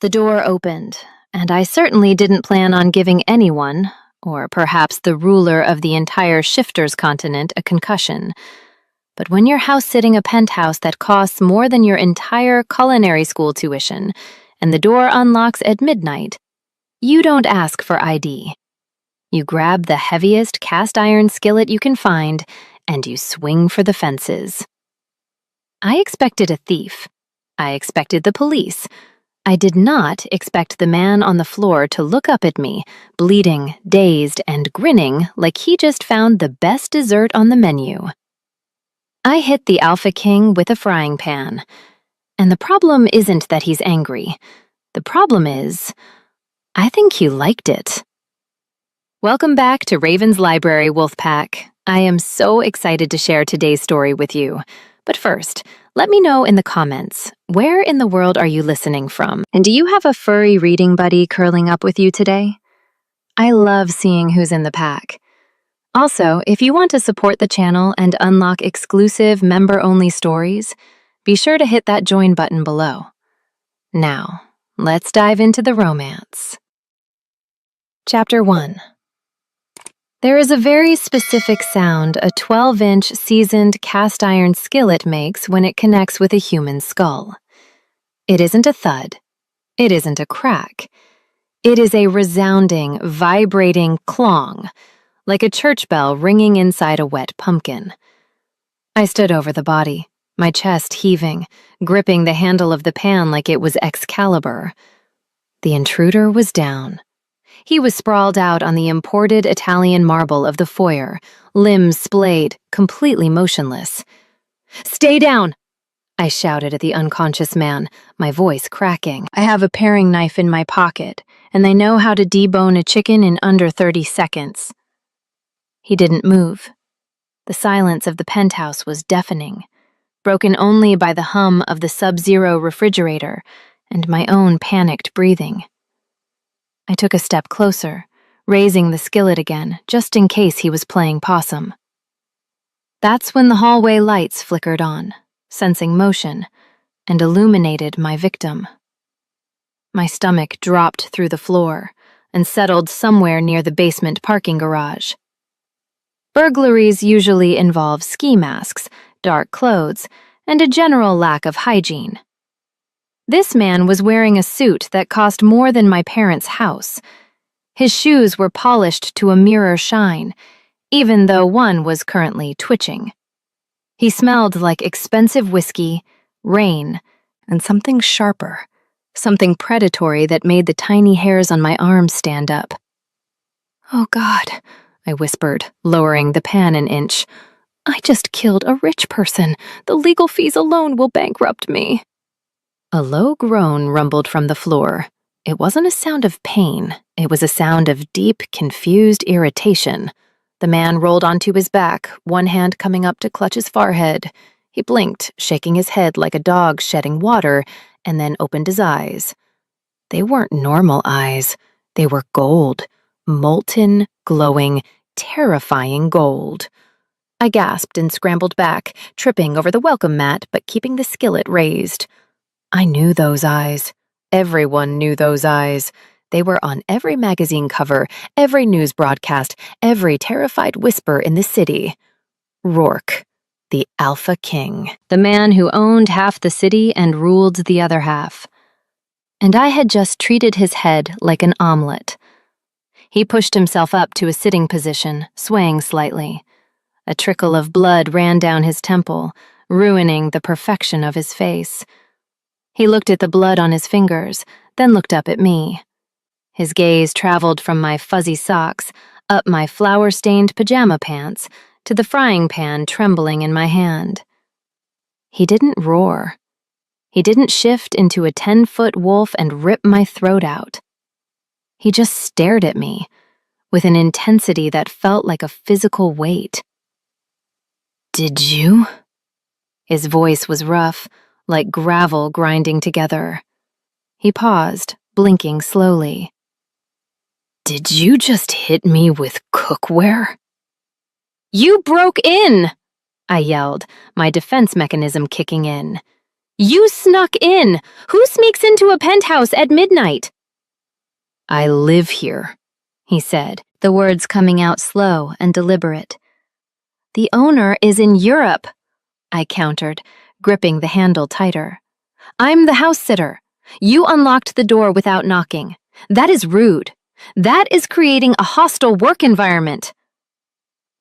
The door opened, and I certainly didn't plan on giving anyone, or perhaps the ruler of the entire Shifters continent, a concussion. But when you're house-sitting a penthouse that costs more than your entire culinary school tuition, and the door unlocks at midnight, you don't ask for ID. You grab the heaviest cast-iron skillet you can find, and you swing for the fences. I expected a thief. I expected the police. I did not expect the man on the floor to look up at me, bleeding, dazed, and grinning like he just found the best dessert on the menu. I hit the Alpha King with a frying pan. And the problem isn't that he's angry. The problem is, I think he liked it. Welcome back to Raven's Library, Wolfpack. I am so excited to share today's story with you. But first, let me know in the comments, where in the world are you listening from? And do you have a furry reading buddy curling up with you today? I love seeing who's in the pack. Also, if you want to support the channel and unlock exclusive member-only stories, be sure to hit that join button below. Now, let's dive into the romance. Chapter 1. There is a very specific sound a 12-inch seasoned cast-iron skillet makes when it connects with a human skull. It isn't a thud. It isn't a crack. It is a resounding, vibrating clong, like a church bell ringing inside a wet pumpkin. I stood over the body, my chest heaving, gripping the handle of the pan like it was Excalibur. The intruder was down. He was sprawled out on the imported Italian marble of the foyer, limbs splayed, completely motionless. "Stay down!" I shouted at the unconscious man, my voice cracking. I have a paring knife in my pocket, and I know how to debone a chicken in under 30 seconds. He didn't move. The silence of the penthouse was deafening, broken only by the hum of the sub-zero refrigerator and my own panicked breathing. I took a step closer, raising the skillet again, just in case he was playing possum. That's when the hallway lights flickered on, sensing motion, and illuminated my victim. My stomach dropped through the floor and settled somewhere near the basement parking garage. Burglaries usually involve ski masks, dark clothes, and a general lack of hygiene. This man was wearing a suit that cost more than my parents' house. His shoes were polished to a mirror shine, even though one was currently twitching. He smelled like expensive whiskey, rain, and something sharper, something predatory that made the tiny hairs on my arms stand up. "Oh God," I whispered, lowering the pan an inch. "I just killed a rich person. The legal fees alone will bankrupt me." A low groan rumbled from the floor. It wasn't a sound of pain. It was a sound of deep, confused irritation. The man rolled onto his back, one hand coming up to clutch his forehead. He blinked, shaking his head like a dog shedding water, and then opened his eyes. They weren't normal eyes. They were gold. Molten, glowing, terrifying gold. I gasped and scrambled back, tripping over the welcome mat but keeping the skillet raised. I knew those eyes. Everyone knew those eyes. They were on every magazine cover, every news broadcast, every terrified whisper in the city. Rourke, the Alpha King, the man who owned half the city and ruled the other half. And I had just treated his head like an omelet. He pushed himself up to a sitting position, swaying slightly. A trickle of blood ran down his temple, ruining the perfection of his face. He looked at the blood on his fingers, then looked up at me. His gaze traveled from my fuzzy socks, up my flour-stained pajama pants, to the frying pan trembling in my hand. He didn't roar. He didn't shift into a 10-foot wolf and rip my throat out. He just stared at me, with an intensity that felt like a physical weight. "Did you?" His voice was rough, like gravel grinding together. He paused, blinking slowly. "Did you just hit me with cookware?" "You broke in!" I yelled, my defense mechanism kicking in. You snuck in! Who sneaks into a penthouse at midnight? I live here, he said, the words coming out slow and deliberate. The owner is in Europe, I countered, gripping the handle tighter. I'm the house sitter. You unlocked the door without knocking. That is rude. That is creating a hostile work environment.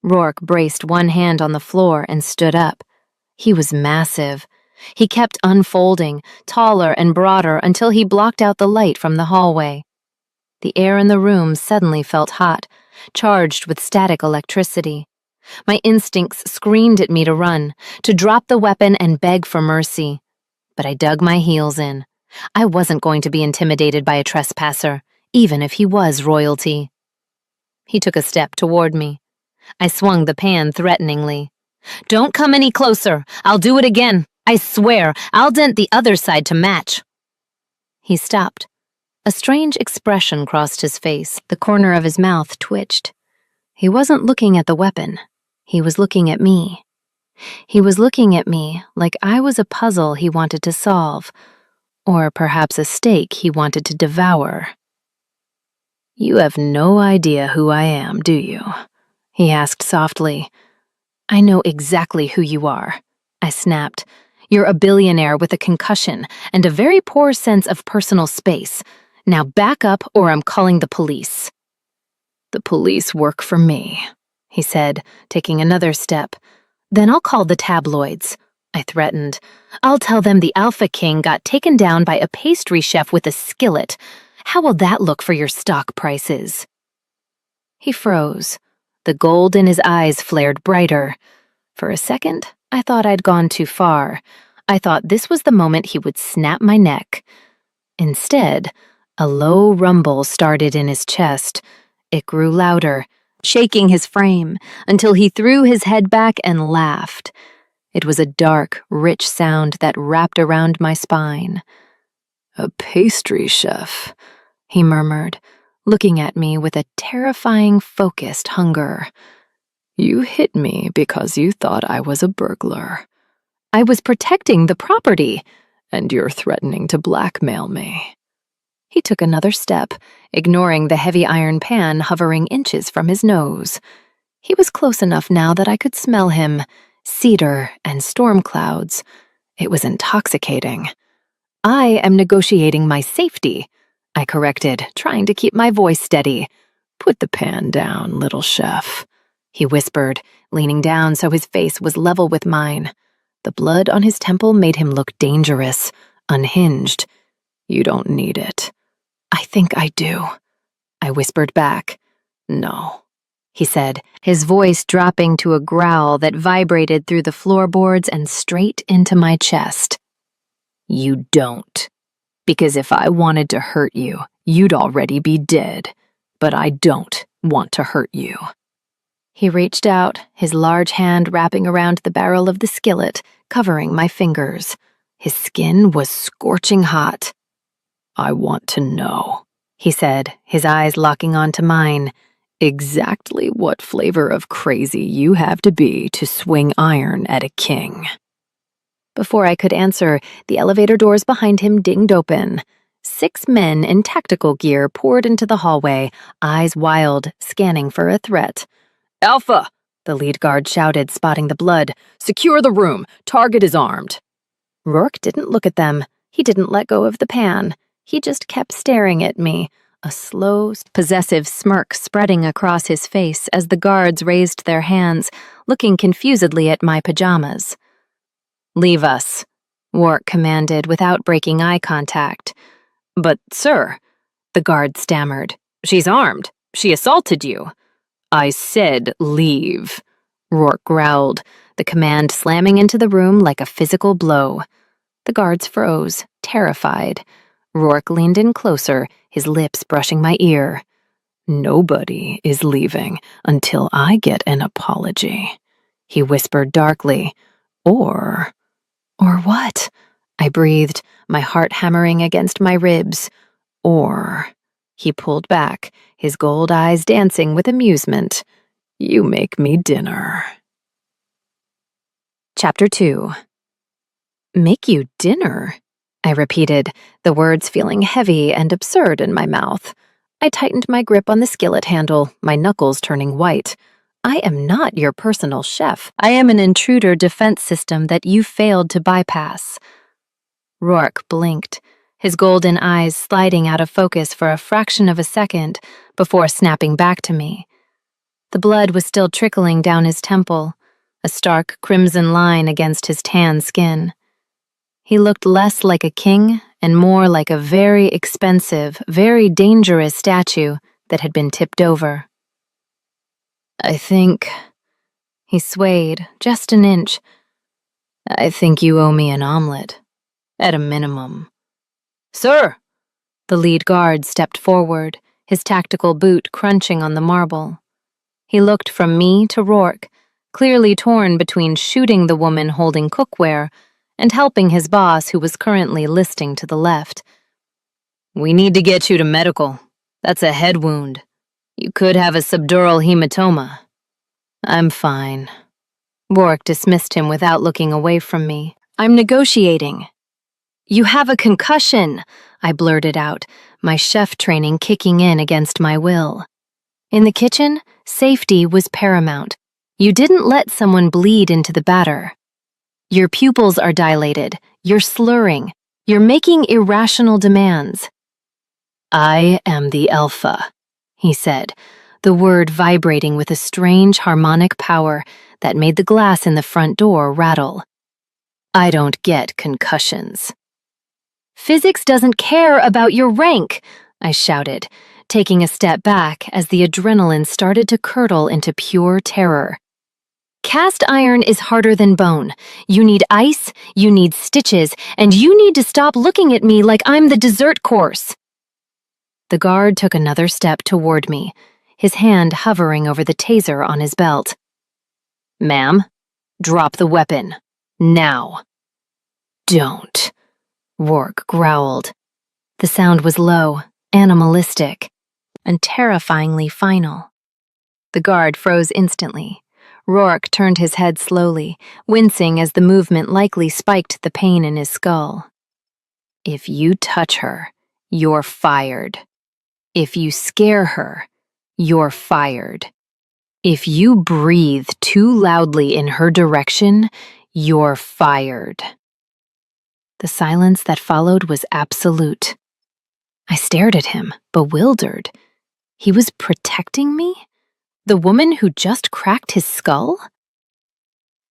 Rourke braced one hand on the floor and stood up. He was massive. He kept unfolding, taller and broader until he blocked out the light from the hallway. The air in the room suddenly felt hot, charged with static electricity. My instincts screamed at me to run, to drop the weapon and beg for mercy. But I dug my heels in. I wasn't going to be intimidated by a trespasser, even if he was royalty. He took a step toward me. I swung the pan threateningly. Don't come any closer. I'll do it again. I swear, I'll dent the other side to match. He stopped. A strange expression crossed his face. The corner of his mouth twitched. He wasn't looking at the weapon. He was looking at me. He was looking at me like I was a puzzle he wanted to solve, or perhaps a steak he wanted to devour. You have no idea who I am, do you? He asked softly. I know exactly who you are, I snapped. You're a billionaire with a concussion and a very poor sense of personal space. Now back up or I'm calling the police. The police work for me, he said, taking another step. Then I'll call the tabloids, I threatened. I'll tell them the Alpha King got taken down by a pastry chef with a skillet. How will that look for your stock prices? He froze. The gold in his eyes flared brighter. For a second, I thought I'd gone too far. I thought this was the moment he would snap my neck. Instead, a low rumble started in his chest. It grew louder, shaking his frame, until he threw his head back and laughed. It was a dark, rich sound that wrapped around my spine. A pastry chef, he murmured, looking at me with a terrifying, focused hunger. You hit me because you thought I was a burglar. I was protecting the property, and you're threatening to blackmail me. He took another step, ignoring the heavy iron pan hovering inches from his nose. He was close enough now that I could smell him, cedar and storm clouds. It was intoxicating. I am negotiating my safety, I corrected, trying to keep my voice steady. Put the pan down, little chef, he whispered, leaning down so his face was level with mine. The blood on his temple made him look dangerous, unhinged. You don't need it. I think I do, I whispered back. No, he said, his voice dropping to a growl that vibrated through the floorboards and straight into my chest. You don't. Because if I wanted to hurt you, you'd already be dead. But I don't want to hurt you. He reached out, his large hand wrapping around the barrel of the skillet, covering my fingers. His skin was scorching hot. I want to know, he said, his eyes locking onto mine, exactly what flavor of crazy you have to be to swing iron at a king. Before I could answer, the elevator doors behind him dinged open. 6 men in tactical gear poured into the hallway, eyes wild, scanning for a threat. Alpha, the lead guard shouted, spotting the blood. Secure the room. Target is armed. Rourke didn't look at them. He didn't let go of the pan. He just kept staring at me, a slow, possessive smirk spreading across his face as the guards raised their hands, looking confusedly at my pajamas. Leave us, Rourke commanded without breaking eye contact. But, sir, the guard stammered. She's armed. She assaulted you. I said leave, Rourke growled, the command slamming into the room like a physical blow. The guards froze, terrified. Rourke leaned in closer, his lips brushing my ear. Nobody is leaving until I get an apology, he whispered darkly. Or what? I breathed, my heart hammering against my ribs. Or, he pulled back, his gold eyes dancing with amusement. You make me dinner. Chapter 2. Make you dinner? I repeated, the words feeling heavy and absurd in my mouth. I tightened my grip on the skillet handle, my knuckles turning white. I am not your personal chef. I am an intruder defense system that you failed to bypass. Rourke blinked, his golden eyes sliding out of focus for a fraction of a second before snapping back to me. The blood was still trickling down his temple, a stark crimson line against his tan skin. He looked less like a king and more like a very expensive, very dangerous statue that had been tipped over. I think... He swayed, just an inch. I think you owe me an omelet. At a minimum. Sir! The lead guard stepped forward, his tactical boot crunching on the marble. He looked from me to Rourke, clearly torn between shooting the woman holding cookware and helping his boss who was currently listing to the left. We need to get you to medical. That's a head wound. You could have a subdural hematoma. I'm fine. Rourke dismissed him without looking away from me. I'm negotiating. You have a concussion, I blurted out, my chef training kicking in against my will. In the kitchen, safety was paramount. You didn't let someone bleed into the batter. Your pupils are dilated, you're slurring, you're making irrational demands. I am the alpha, he said, the word vibrating with a strange harmonic power that made the glass in the front door rattle. I don't get concussions. Physics doesn't care about your rank, I shouted, taking a step back as the adrenaline started to curdle into pure terror. Cast iron is harder than bone. You need ice, you need stitches, and you need to stop looking at me like I'm the dessert course. The guard took another step toward me, his hand hovering over the taser on his belt. Ma'am, drop the weapon. Now. Don't, Rourke growled. The sound was low, animalistic, and terrifyingly final. The guard froze instantly. Rourke turned his head slowly, wincing as the movement likely spiked the pain in his skull. If you touch her, you're fired. If you scare her, you're fired. If you breathe too loudly in her direction, you're fired. The silence that followed was absolute. I stared at him, bewildered. He was protecting me? The woman who just cracked his skull?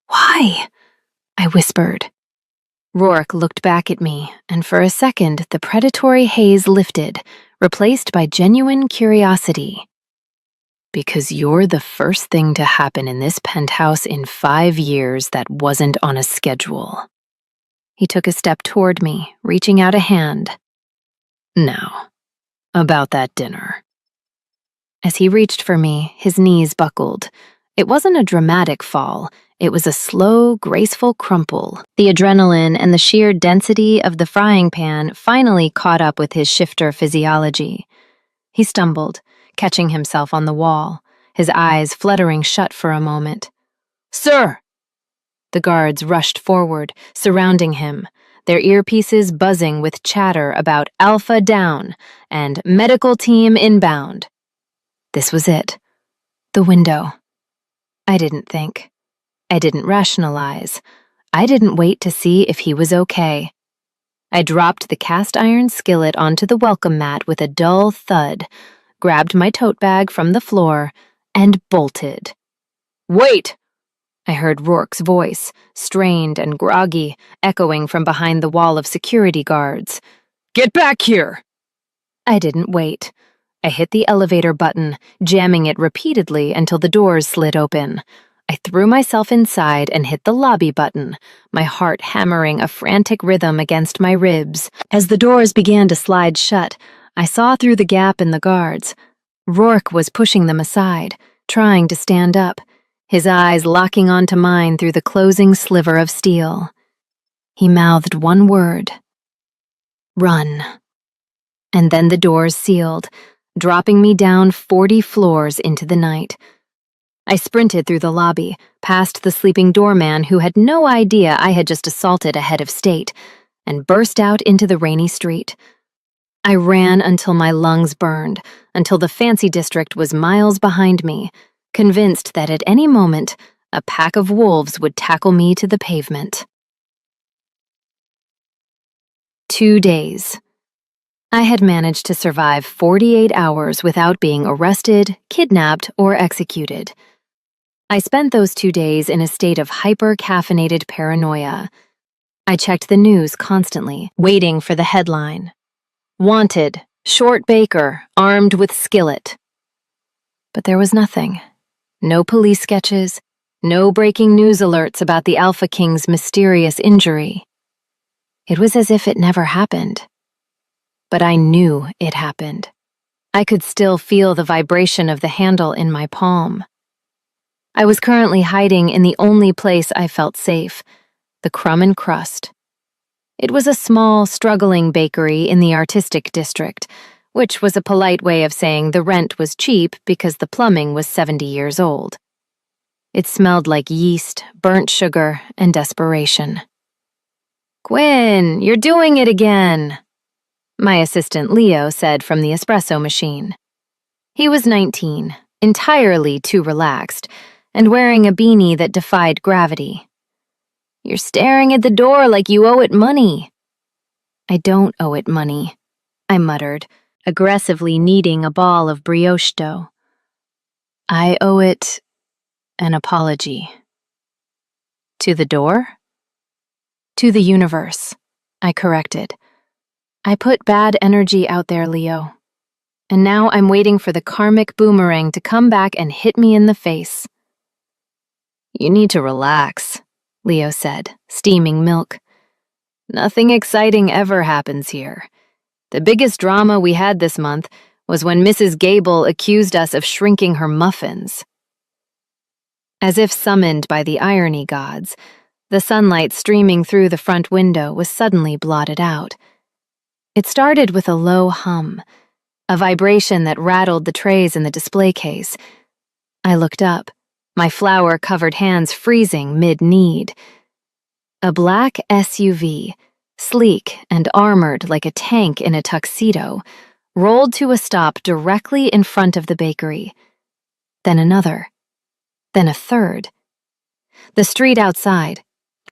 Why? I whispered. Rourke looked back at me, and for a second the predatory haze lifted, replaced by genuine curiosity. Because you're the first thing to happen in this penthouse in 5 years that wasn't on a schedule. He took a step toward me, reaching out a hand. Now, about that dinner. As he reached for me, his knees buckled. It wasn't a dramatic fall. It was a slow, graceful crumple. The adrenaline and the sheer density of the frying pan finally caught up with his shifter physiology. He stumbled, catching himself on the wall, his eyes fluttering shut for a moment. Sir! The guards rushed forward, surrounding him, their earpieces buzzing with chatter about Alpha down and medical team inbound. This was it. The window. I didn't think. I didn't rationalize. I didn't wait to see if he was okay. I dropped the cast iron skillet onto the welcome mat with a dull thud, grabbed my tote bag from the floor, and bolted. Wait! I heard Rourke's voice, strained and groggy, echoing from behind the wall of security guards. Get back here! I didn't wait. I hit the elevator button, jamming it repeatedly until the doors slid open. I threw myself inside and hit the lobby button, my heart hammering a frantic rhythm against my ribs. As the doors began to slide shut, I saw through the gap in the guards. Rourke was pushing them aside, trying to stand up, his eyes locking onto mine through the closing sliver of steel. He mouthed one word. Run. And then the doors sealed, dropping me down 40 floors into the night. I sprinted through the lobby, past the sleeping doorman who had no idea I had just assaulted a head of state, and burst out into the rainy street. I ran until my lungs burned, until the fancy district was miles behind me, convinced that at any moment, a pack of wolves would tackle me to the pavement. 2 days. I had managed to survive 48 hours without being arrested, kidnapped, or executed. I spent those 2 days in a state of hyper-caffeinated paranoia. I checked the news constantly, waiting for the headline. Wanted, short baker, armed with skillet. But there was nothing. No police sketches, no breaking news alerts about the Alpha King's mysterious injury. It was as if it never happened. But I knew it happened. I could still feel the vibration of the handle in my palm. I was currently hiding in the only place I felt safe, the Crumb and Crust. It was a small, struggling bakery in the artistic district, which was a polite way of saying the rent was cheap because the plumbing was 70 years old. It smelled like yeast, burnt sugar, and desperation. "Gwen, you're doing it again," my assistant Leo said from the espresso machine. He was 19, entirely too relaxed, and wearing a beanie that defied gravity. "You're staring at the door like you owe it money." "I don't owe it money," I muttered, aggressively kneading a ball of brioche dough. "I owe it an apology." "To the door?" "To the universe," I corrected. "I put bad energy out there, Leo. And now I'm waiting for the karmic boomerang to come back and hit me in the face." "You need to relax," Leo said, steaming milk. "Nothing exciting ever happens here. The biggest drama we had this month was when Mrs. Gable accused us of shrinking her muffins." As if summoned by the irony gods, the sunlight streaming through the front window was suddenly blotted out. It started with a low hum, a vibration that rattled the trays in the display case. I looked up, my flour-covered hands freezing mid-knead. A black SUV, sleek and armored like a tank in a tuxedo, rolled to a stop directly in front of the bakery. Then another. Then a third. The street outside,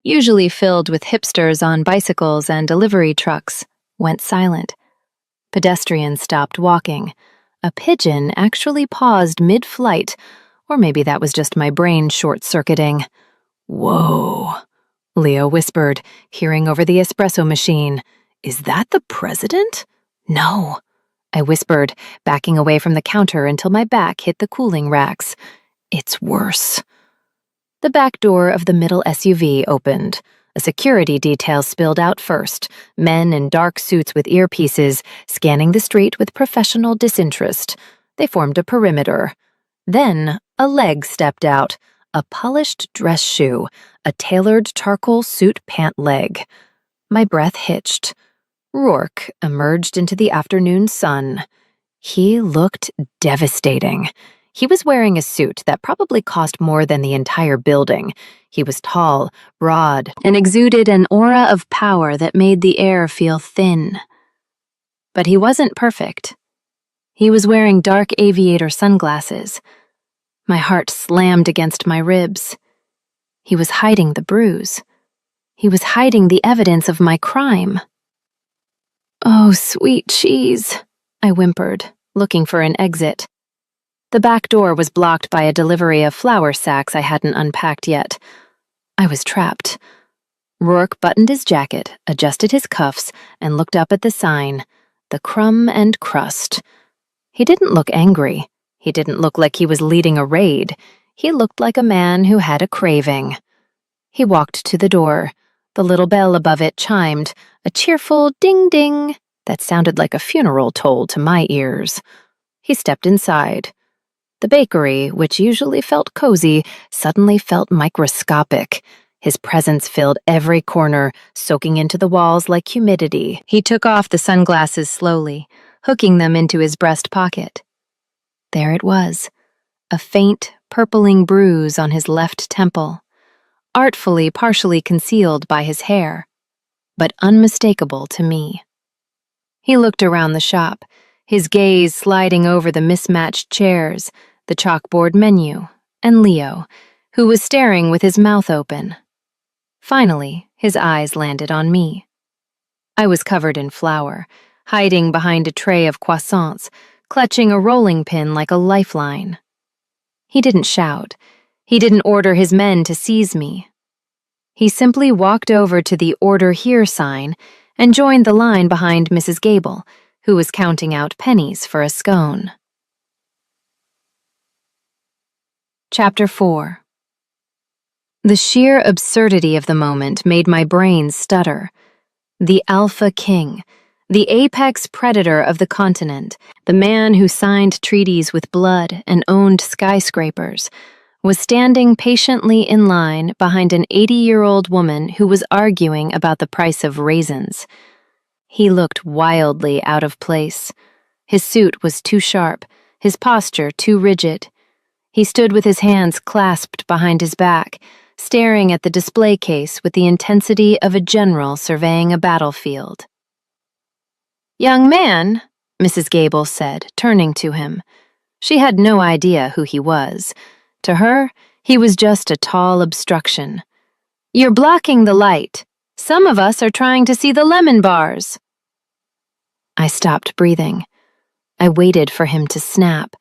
usually filled with hipsters on bicycles and delivery trucks, went silent. Pedestrians stopped walking. A pigeon actually paused mid-flight, or maybe that was just my brain short-circuiting. "Whoa," Leo whispered, hearing over the espresso machine. "Is that the president?" "No," I whispered, backing away from the counter until my back hit the cooling racks. "It's worse." The back door of the middle SUV opened. A security detail spilled out first, men in dark suits with earpieces, scanning the street with professional disinterest. They formed a perimeter. Then a leg stepped out, a polished dress shoe, a tailored charcoal suit pant leg. My breath hitched. Rourke emerged into the afternoon sun. He looked devastating. He was wearing a suit that probably cost more than the entire building. He was tall, broad, and exuded an aura of power that made the air feel thin. But he wasn't perfect. He was wearing dark aviator sunglasses. My heart slammed against my ribs. He was hiding the bruise. He was hiding the evidence of my crime. "Oh, sweet cheese," I whimpered, looking for an exit. The back door was blocked by a delivery of flour sacks I hadn't unpacked yet. I was trapped. Rourke buttoned his jacket, adjusted his cuffs, and looked up at the sign, the Crumb and Crust. He didn't look angry. He didn't look like he was leading a raid. He looked like a man who had a craving. He walked to the door. The little bell above it chimed, a cheerful ding-ding that sounded like a funeral toll to my ears. He stepped inside. The bakery, which usually felt cozy, suddenly felt microscopic. His presence filled every corner, soaking into the walls like humidity. He took off the sunglasses slowly, hooking them into his breast pocket. There it was, a faint, purpling bruise on his left temple, artfully partially concealed by his hair, but unmistakable to me. He looked around the shop, his gaze sliding over the mismatched chairs, the chalkboard menu, and Leo, who was staring with his mouth open. Finally, his eyes landed on me. I was covered in flour, hiding behind a tray of croissants, clutching a rolling pin like a lifeline. He didn't shout. He didn't order his men to seize me. He simply walked over to the "Order Here" sign and joined the line behind Mrs. Gable, who was counting out pennies for a scone. Chapter 4. The sheer absurdity of the moment made my brain stutter. The Alpha King, the apex predator of the continent, the man who signed treaties with blood and owned skyscrapers, was standing patiently in line behind an 80-year-old woman who was arguing about the price of raisins. He looked wildly out of place. His suit was too sharp, his posture too rigid. He stood with his hands clasped behind his back, staring at the display case with the intensity of a general surveying a battlefield. "Young man," Mrs. Gable said, turning to him. She had no idea who he was. To her, he was just a tall obstruction. "You're blocking the light. Some of us are trying to see the lemon bars." I stopped breathing. I waited for him to snap.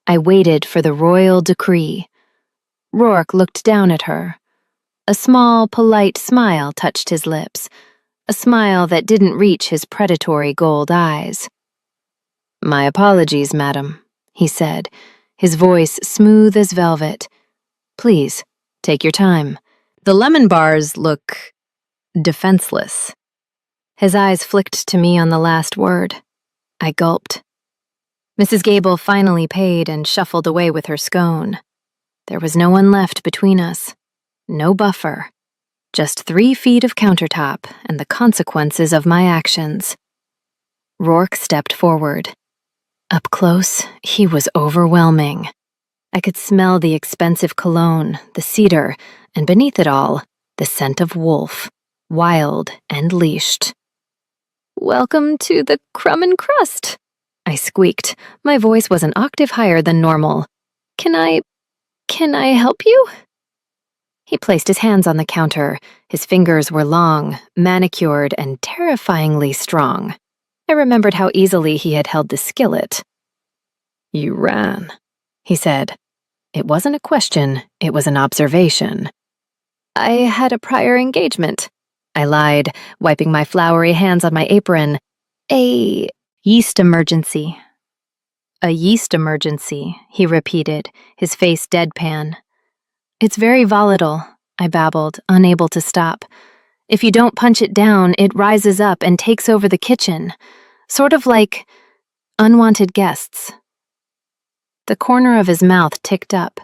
I waited for the royal decree. Rourke looked down at her. A small, polite smile touched his lips, a smile that didn't reach his predatory gold eyes. "My apologies, madam," he said, his voice smooth as velvet. "Please, take your time. The lemon bars look defenseless." His eyes flicked to me on the last word. I gulped. Mrs. Gable finally paid and shuffled away with her scone. There was no one left between us. No buffer. Just 3 feet of countertop and the consequences of my actions. Rourke stepped forward. Up close, he was overwhelming. I could smell the expensive cologne, the cedar, and beneath it all, the scent of wolf, wild and leashed. "Welcome to the crumb and crust," I squeaked. My voice was an octave higher than normal. Can I help you?" He placed his hands on the counter. His fingers were long, manicured, and terrifyingly strong. I remembered how easily he had held the skillet. "You ran," he said. It wasn't a question, it was an observation. "I had a prior engagement," I lied, wiping my floury hands on my apron. "A yeast emergency." "A yeast emergency," he repeated, his face deadpan. "It's very volatile," I babbled, unable to stop. "If you don't punch it down, it rises up and takes over the kitchen. Sort of like unwanted guests." The corner of his mouth ticked up.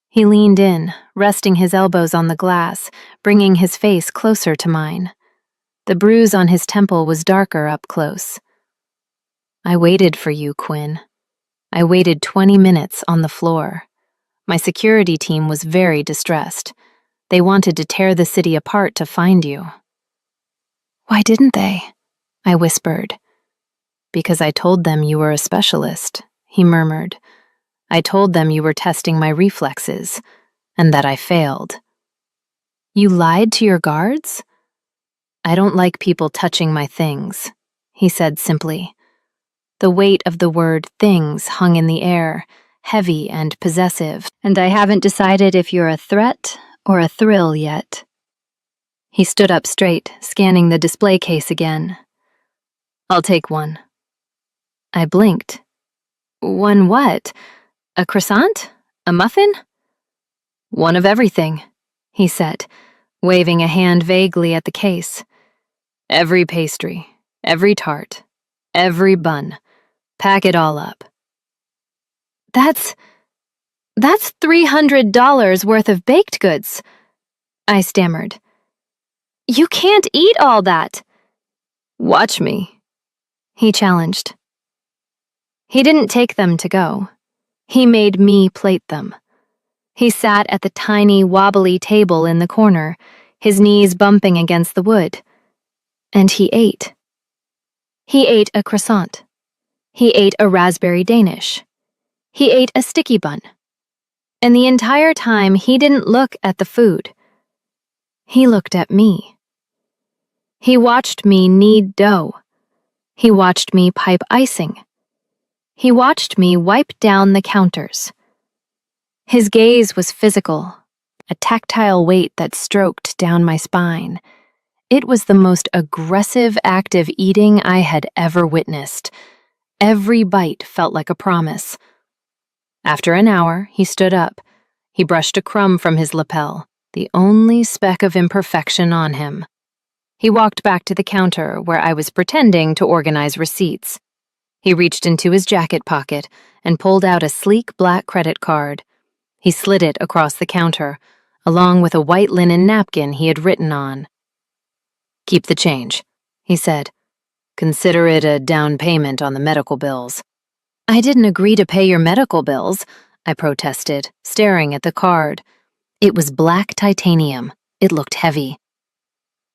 He leaned in, resting his elbows on the glass, bringing his face closer to mine. The bruise on his temple was darker up close. "I waited for you, Quinn. I waited 20 minutes on the floor. My security team was very distressed. They wanted to tear the city apart to find you." "Why didn't they?" I whispered. "Because I told them you were a specialist," he murmured. "I told them you were testing my reflexes, and that I failed." "You lied to your guards?" "I don't like people touching my things," he said simply. The weight of the word things hung in the air, heavy and possessive, and I haven't decided if you're a threat or a thrill yet. He stood up straight, scanning the display case again. "I'll take one." I blinked. "One what? A croissant? A muffin?" "One of everything," he said, waving a hand vaguely at the case. "Every pastry, every tart, every bun. Pack it all up." That's $300 worth of baked goods," I stammered. "You can't eat all that." "Watch me," he challenged. He didn't take them to go. He made me plate them. He sat at the tiny, wobbly table in the corner, his knees bumping against the wood. And he ate. He ate a croissant. He ate a raspberry Danish. He ate a sticky bun. And the entire time, he didn't look at the food. He looked at me. He watched me knead dough. He watched me pipe icing. He watched me wipe down the counters. His gaze was physical, a tactile weight that stroked down my spine. It was the most aggressive act of eating I had ever witnessed. Every bite felt like a promise. After an hour, he stood up. He brushed a crumb from his lapel, the only speck of imperfection on him. He walked back to the counter where I was pretending to organize receipts. He reached into his jacket pocket and pulled out a sleek black credit card. He slid it across the counter, along with a white linen napkin he had written on. "Keep the change," he said. "Consider it a down payment on the medical bills." "I didn't agree to pay your medical bills," I protested, staring at the card. It was black titanium. It looked heavy.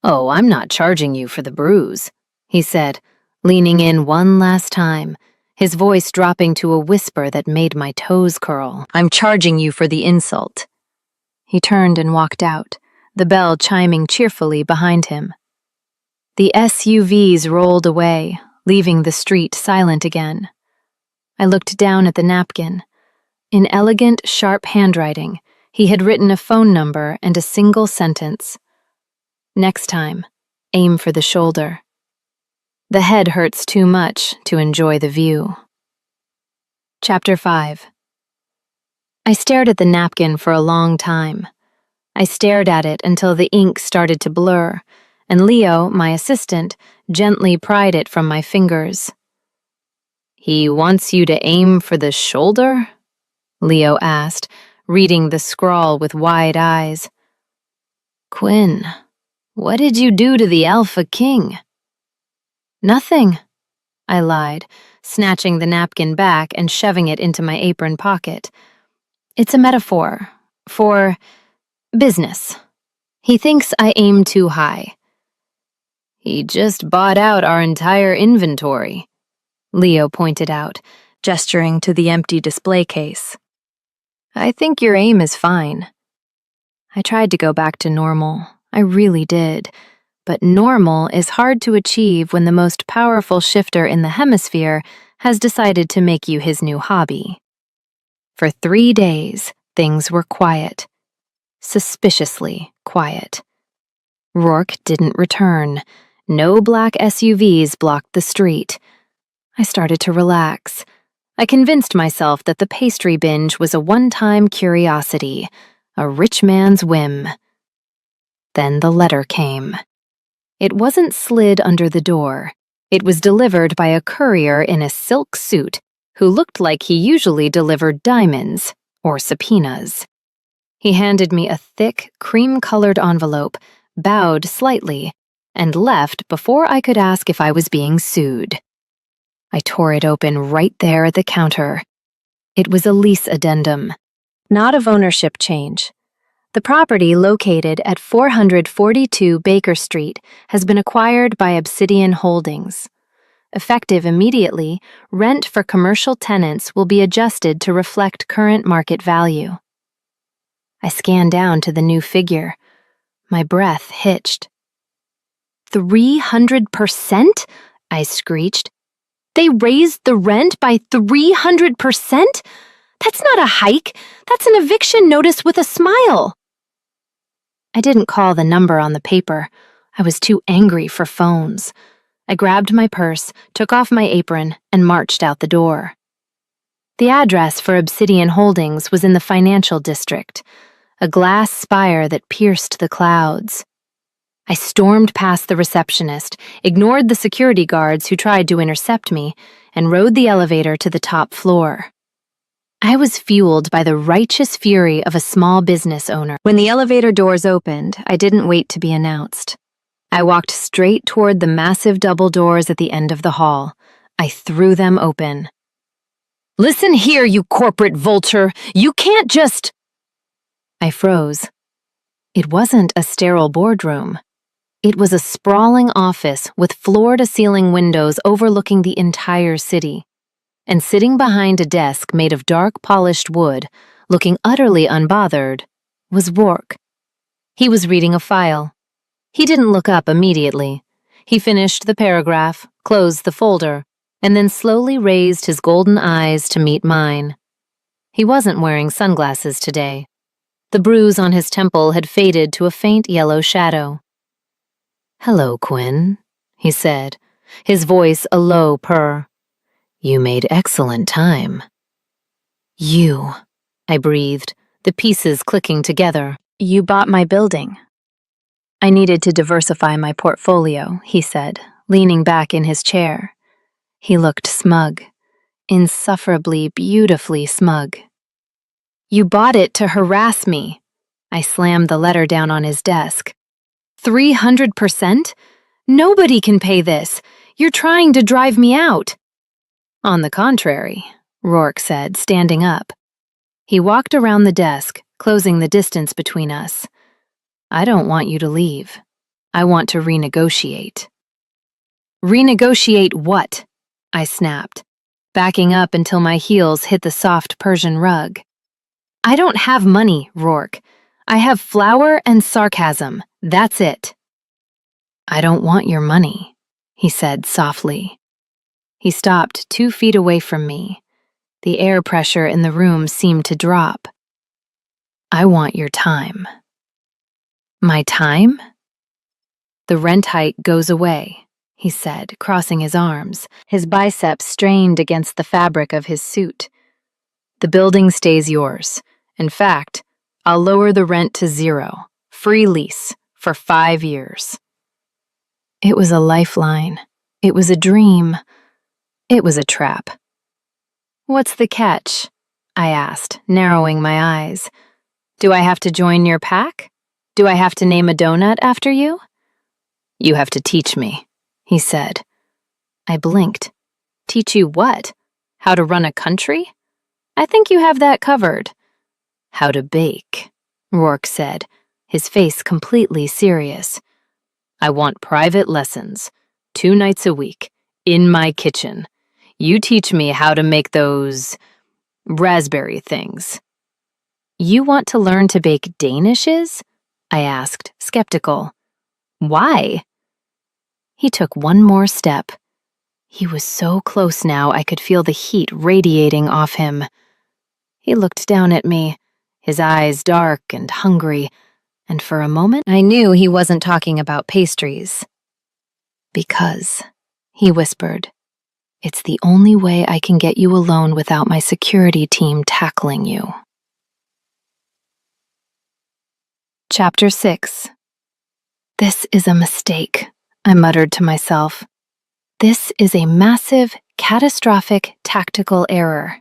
"Oh, I'm not charging you for the bruise," he said, leaning in one last time, his voice dropping to a whisper that made my toes curl. "I'm charging you for the insult." He turned and walked out, the bell chiming cheerfully behind him. The SUVs rolled away, leaving the street silent again. I looked down at the napkin. In elegant, sharp handwriting, he had written a phone number and a single sentence. "Next time, aim for the shoulder. The head hurts too much to enjoy the view." Chapter 5. I stared at the napkin for a long time. I stared at it until the ink started to blur, and Leo, my assistant, gently pried it from my fingers. "He wants you to aim for the shoulder?" Leo asked, reading the scrawl with wide eyes. "Quinn, what did you do to the Alpha King?" "Nothing," I lied, snatching the napkin back and shoving it into my apron pocket. "It's a metaphor for business. He thinks I aim too high." "He just bought out our entire inventory," Leo pointed out, gesturing to the empty display case. "I think your aim is fine." I tried to go back to normal. I really did. But normal is hard to achieve when the most powerful shifter in the hemisphere has decided to make you his new hobby. For 3 days, things were quiet. Suspiciously quiet. Rourke didn't return. No black SUVs blocked the street. I started to relax. I convinced myself that the pastry binge was a one-time curiosity, a rich man's whim. Then the letter came. It wasn't slid under the door. It was delivered by a courier in a silk suit who looked like he usually delivered diamonds or subpoenas. He handed me a thick, cream-colored envelope, bowed slightly, and left before I could ask if I was being sued. I tore it open right there at the counter. It was a lease addendum, not of ownership change. The property located at 442 Baker Street has been acquired by Obsidian Holdings. Effective immediately, rent for commercial tenants will be adjusted to reflect current market value. I scanned down to the new figure. My breath hitched. 300%? I screeched. They raised the rent by 300%? That's not a hike. That's an eviction notice with a smile. I didn't call the number on the paper. I was too angry for phones. I grabbed my purse, took off my apron, and marched out the door. The address for Obsidian Holdings was in the financial district, a glass spire that pierced the clouds. I stormed past the receptionist, ignored the security guards who tried to intercept me, and rode the elevator to the top floor. I was fueled by the righteous fury of a small business owner. When the elevator doors opened, I didn't wait to be announced. I walked straight toward the massive double doors at the end of the hall. I threw them open. "Listen here, you corporate vulture! You can't just..." I froze. It wasn't a sterile boardroom. It was a sprawling office with floor-to-ceiling windows overlooking the entire city. And sitting behind a desk made of dark polished wood, looking utterly unbothered, was Rourke. He was reading a file. He didn't look up immediately. He finished the paragraph, closed the folder, and then slowly raised his golden eyes to meet mine. He wasn't wearing sunglasses today. The bruise on his temple had faded to a faint yellow shadow. "Hello, Quinn," he said, his voice a low purr. "You made excellent time." "You," I breathed, the pieces clicking together. "You bought my building." "I needed to diversify my portfolio," he said, leaning back in his chair. He looked smug, insufferably, beautifully smug. "You bought it to harass me." I slammed the letter down on his desk. 300%? Nobody can pay this. You're trying to drive me out. "On the contrary," Rourke said, standing up. He walked around the desk, closing the distance between us. "I don't want you to leave. I want to renegotiate." "Renegotiate what?" I snapped, backing up until my heels hit the soft Persian rug. "I don't have money, Rourke. I have flour and sarcasm. That's it." "I don't want your money," he said softly. He stopped 2 feet away from me. The air pressure in the room seemed to drop. "I want your time." "My time?" "The rent hike goes away," he said, crossing his arms, his biceps strained against the fabric of his suit. "The building stays yours. In fact, I'll lower the rent to 0, free lease, for 5 years. It was a lifeline. It was a dream. It was a trap. "What's the catch?" I asked, narrowing my eyes. "Do I have to join your pack? Do I have to name a donut after you?" "You have to teach me," he said. I blinked. "Teach you what? How to run a country? I think you have that covered." "How to bake," Rourke said, his face completely serious. "I want private lessons, 2 nights a week, in my kitchen. You teach me how to make those raspberry things." "You want to learn to bake danishes?" I asked, skeptical. "Why?" He took one more step. He was so close now I could feel the heat radiating off him. He looked down at me, his eyes dark and hungry, and for a moment I knew he wasn't talking about pastries. "Because," he whispered, "it's the only way I can get you alone without my security team tackling you." Chapter 6. "This is a mistake," I muttered to myself. "This is a massive, catastrophic tactical error."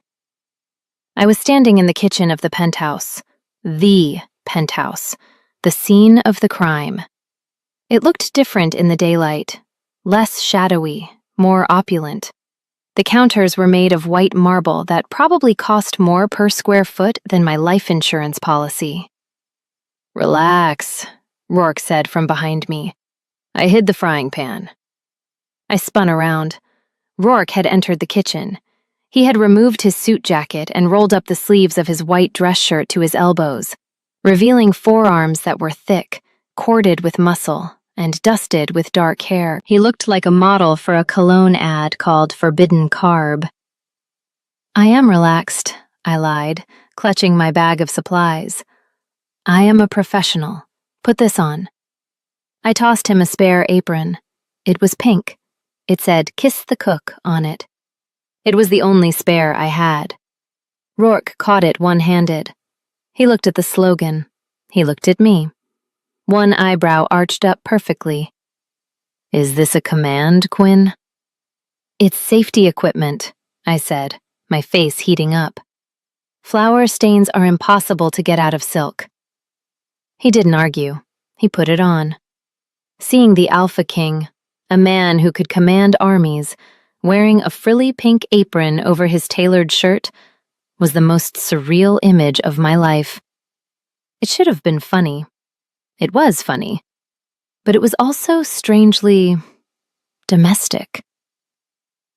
I was standing in the kitchen of the penthouse, the scene of the crime. It looked different in the daylight, less shadowy, more opulent. The counters were made of white marble that probably cost more per square foot than my life insurance policy. "Relax," Rourke said from behind me. "I hid the frying pan." I spun around. Rourke had entered the kitchen. He had removed his suit jacket and rolled up the sleeves of his white dress shirt to his elbows, revealing forearms that were thick, corded with muscle, and dusted with dark hair. He looked like a model for a cologne ad called Forbidden Carb. "I am relaxed," I lied, clutching my bag of supplies. "I am a professional. Put this on." I tossed him a spare apron. It was pink. It said, "Kiss the Cook," on it. It was the only spare I had. Rourke caught it one-handed. He looked at the slogan. He looked at me. One eyebrow arched up perfectly. "Is this a command, Quinn?" "It's safety equipment," I said, my face heating up. "Flour stains are impossible to get out of silk." He didn't argue. He put it on. Seeing the Alpha King, a man who could command armies, wearing a frilly pink apron over his tailored shirt, was the most surreal image of my life. It should have been funny. It was funny. But it was also strangely domestic.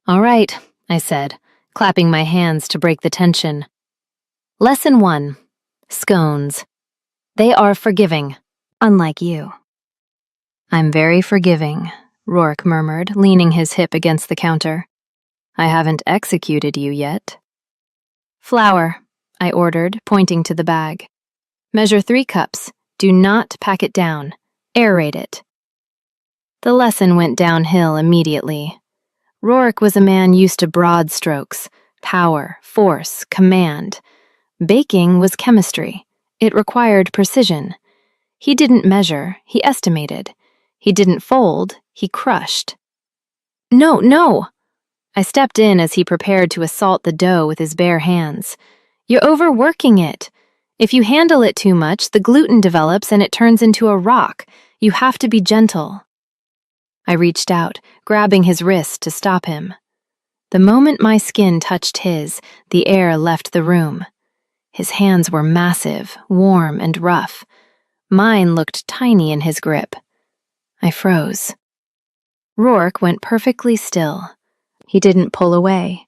"All right," I said, clapping my hands to break the tension. Lesson 1. Scones. They are forgiving, unlike you. "I'm very forgiving," Rourke murmured, leaning his hip against the counter. "I haven't executed you yet." "Flour," I ordered, pointing to the bag. "Measure 3 cups. Do not pack it down. Aerate it." The lesson went downhill immediately. Rourke was a man used to broad strokes, power, force, command. Baking was chemistry. It required precision. He didn't measure, he estimated. He didn't fold, he crushed. "No, no!" I stepped in as he prepared to assault the dough with his bare hands. "You're overworking it. If you handle it too much, the gluten develops and it turns into a rock. You have to be gentle." I reached out, grabbing his wrist to stop him. The moment my skin touched his, the air left the room. His hands were massive, warm, and rough. Mine looked tiny in his grip. I froze. Rourke went perfectly still. He didn't pull away.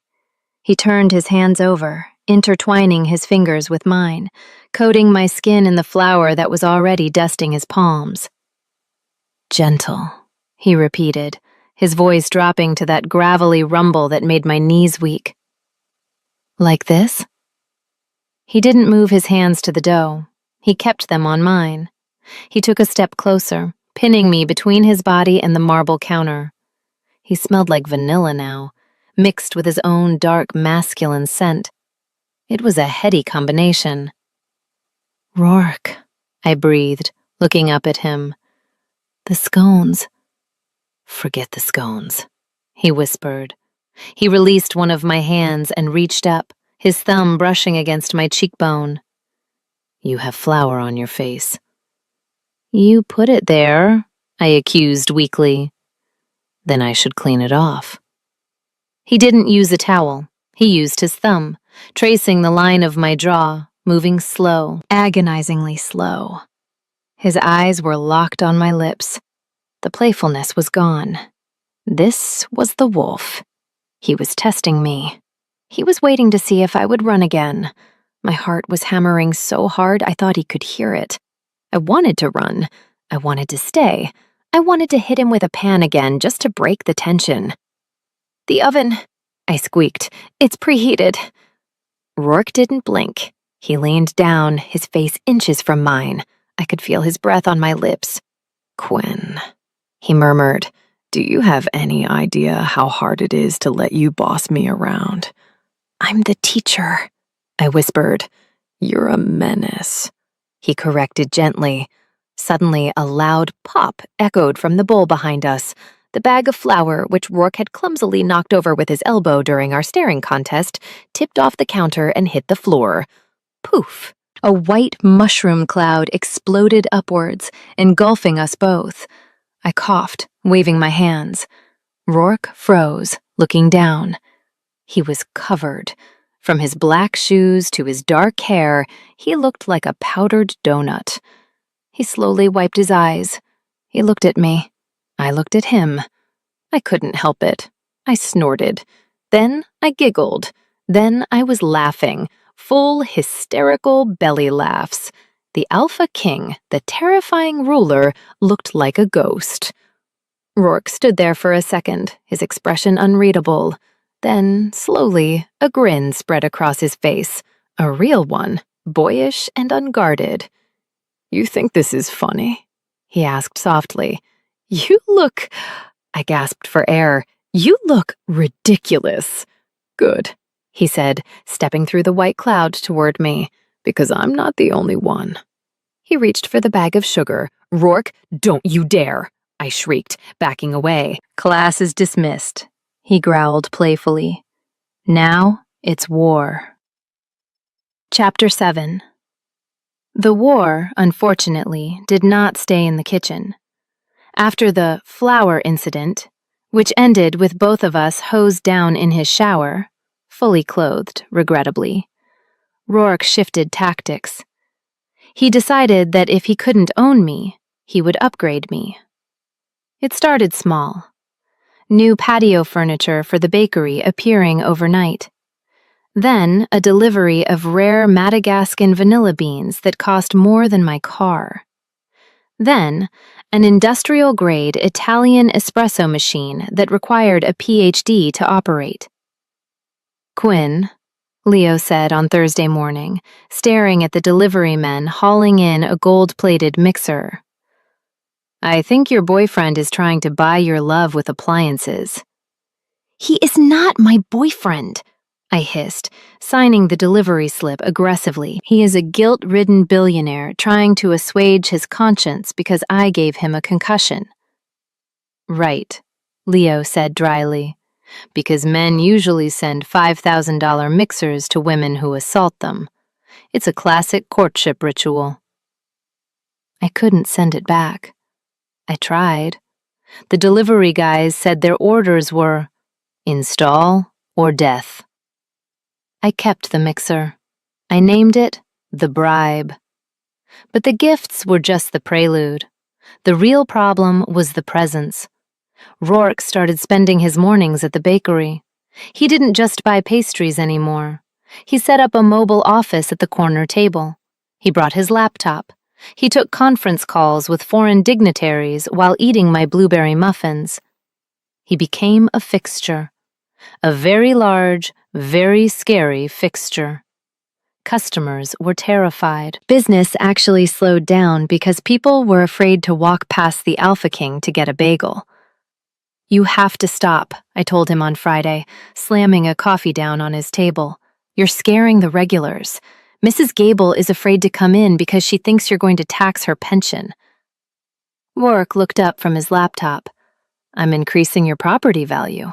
He turned his hands over, intertwining his fingers with mine, coating my skin in the flour that was already dusting his palms. "Gentle," he repeated, his voice dropping to that gravelly rumble that made my knees weak. "Like this?" He didn't move his hands to the dough. He kept them on mine. He took a step closer, pinning me between his body and the marble counter. He smelled like vanilla now, mixed with his own dark masculine scent. It was a heady combination. "Rourke," I breathed, looking up at him. "The scones." "Forget the scones," he whispered. He released one of my hands and reached up, his thumb brushing against my cheekbone. "You have flour on your face." "You put it there," I accused weakly. "Then I should clean it off." He didn't use a towel. He used his thumb, tracing the line of my jaw, moving slow, agonizingly slow. His eyes were locked on my lips. The playfulness was gone. This was the wolf. He was testing me. He was waiting to see if I would run again. My heart was hammering so hard I thought he could hear it. I wanted to run. I wanted to stay. I wanted to hit him with a pan again just to break the tension. "The oven," I squeaked. "It's preheated." Rourke didn't blink. He leaned down, his face inches from mine. I could feel his breath on my lips. "Quinn," he murmured, "do you have any idea how hard it is to let you boss me around?" "I'm the teacher," I whispered. "You're a menace," he corrected gently. Suddenly, a loud pop echoed from the bowl behind us. The bag of flour, which Rourke had clumsily knocked over with his elbow during our staring contest, tipped off the counter and hit the floor. Poof! A white mushroom cloud exploded upwards, engulfing us both. I coughed, waving my hands. Rourke froze, looking down. He was covered. From his black shoes to his dark hair, he looked like a powdered donut. He slowly wiped his eyes. He looked at me. I looked at him. I couldn't help it. I snorted. Then I giggled. Then I was laughing, full hysterical belly laughs. The Alpha King, the terrifying ruler, looked like a ghost. Rourke stood there for a second, his expression unreadable. Then, slowly, a grin spread across his face. A real one, boyish and unguarded. "You think this is funny?" he asked softly. "You look—" I gasped for air. "You look ridiculous." "Good," he said, stepping through the white cloud toward me, "because I'm not the only one." He reached for the bag of sugar. "Rourke, don't you dare!" I shrieked, backing away. "Class is dismissed," he growled playfully. "Now it's war." Chapter 7. The war, unfortunately, did not stay in the kitchen. After the flour incident, which ended with both of us hosed down in his shower, fully clothed, regrettably, Rourke shifted tactics. He decided that if he couldn't own me, he would upgrade me. It started small. New patio furniture for the bakery appearing overnight. Then a delivery of rare Madagascan vanilla beans that cost more than my car. Then an industrial-grade Italian espresso machine that required a PhD to operate. "Quinn," Leo said on Thursday morning, staring at the delivery men hauling in a gold-plated mixer. "I think your boyfriend is trying to buy your love with appliances." "He is not my boyfriend," I hissed, signing the delivery slip aggressively. "He is a guilt-ridden billionaire trying to assuage his conscience because I gave him a concussion." "Right," Leo said dryly, "because men usually send $5,000 mixers to women who assault them. It's a classic courtship ritual." I couldn't send it back. I tried. The delivery guys said their orders were install or death. I kept the mixer. I named it the bribe. But the gifts were just the prelude. The real problem was the presents. Rourke started spending his mornings at the bakery. He didn't just buy pastries anymore. He set up a mobile office at the corner table. He brought his laptop. He took conference calls with foreign dignitaries while eating my blueberry muffins. He became a fixture. A very large, very scary fixture. Customers were terrified. Business actually slowed down because people were afraid to walk past the Alpha King to get a bagel. "You have to stop," I told him on Friday, slamming a coffee down on his table. "You're scaring the regulars. Mrs. Gable is afraid to come in because she thinks you're going to tax her pension." Rourke looked up from his laptop. "I'm increasing your property value."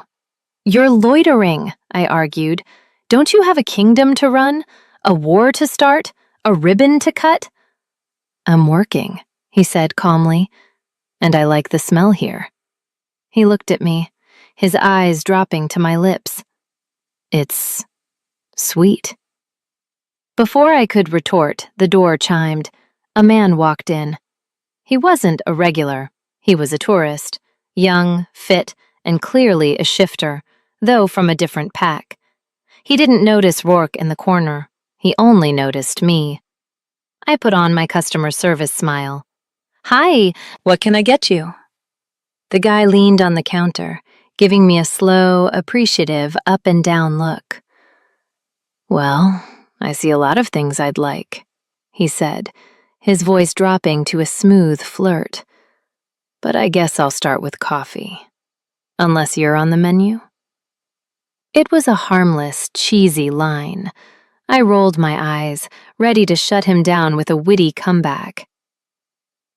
"You're loitering," I argued. "Don't you have a kingdom to run? A war to start? A ribbon to cut?" "I'm working," he said calmly, "and I like the smell here." He looked at me, his eyes dropping to my lips. "It's sweet." Before I could retort, the door chimed. A man walked in. He wasn't a regular. He was a tourist, young, fit, and clearly a shifter, though from a different pack. He didn't notice Rourke in the corner. He only noticed me. I put on my customer service smile. "Hi, what can I get you?" The guy leaned on the counter, giving me a slow, appreciative up and down look. "Well, I see a lot of things I'd like," he said, his voice dropping to a smooth flirt. "But I guess I'll start with coffee. Unless you're on the menu?" It was a harmless, cheesy line. I rolled my eyes, ready to shut him down with a witty comeback.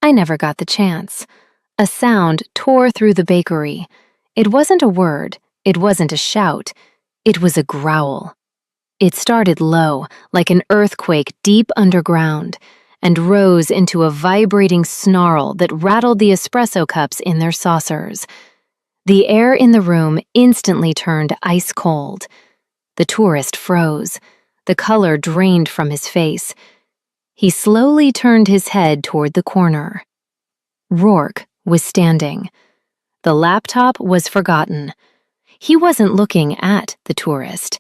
I never got the chance. A sound tore through the bakery. It wasn't a word, it wasn't a shout, it was a growl. It started low, like an earthquake deep underground, and rose into a vibrating snarl that rattled the espresso cups in their saucers. The air in the room instantly turned ice cold. The tourist froze. The color drained from his face. He slowly turned his head toward the corner. Rourke was standing. The laptop was forgotten. He wasn't looking at the tourist.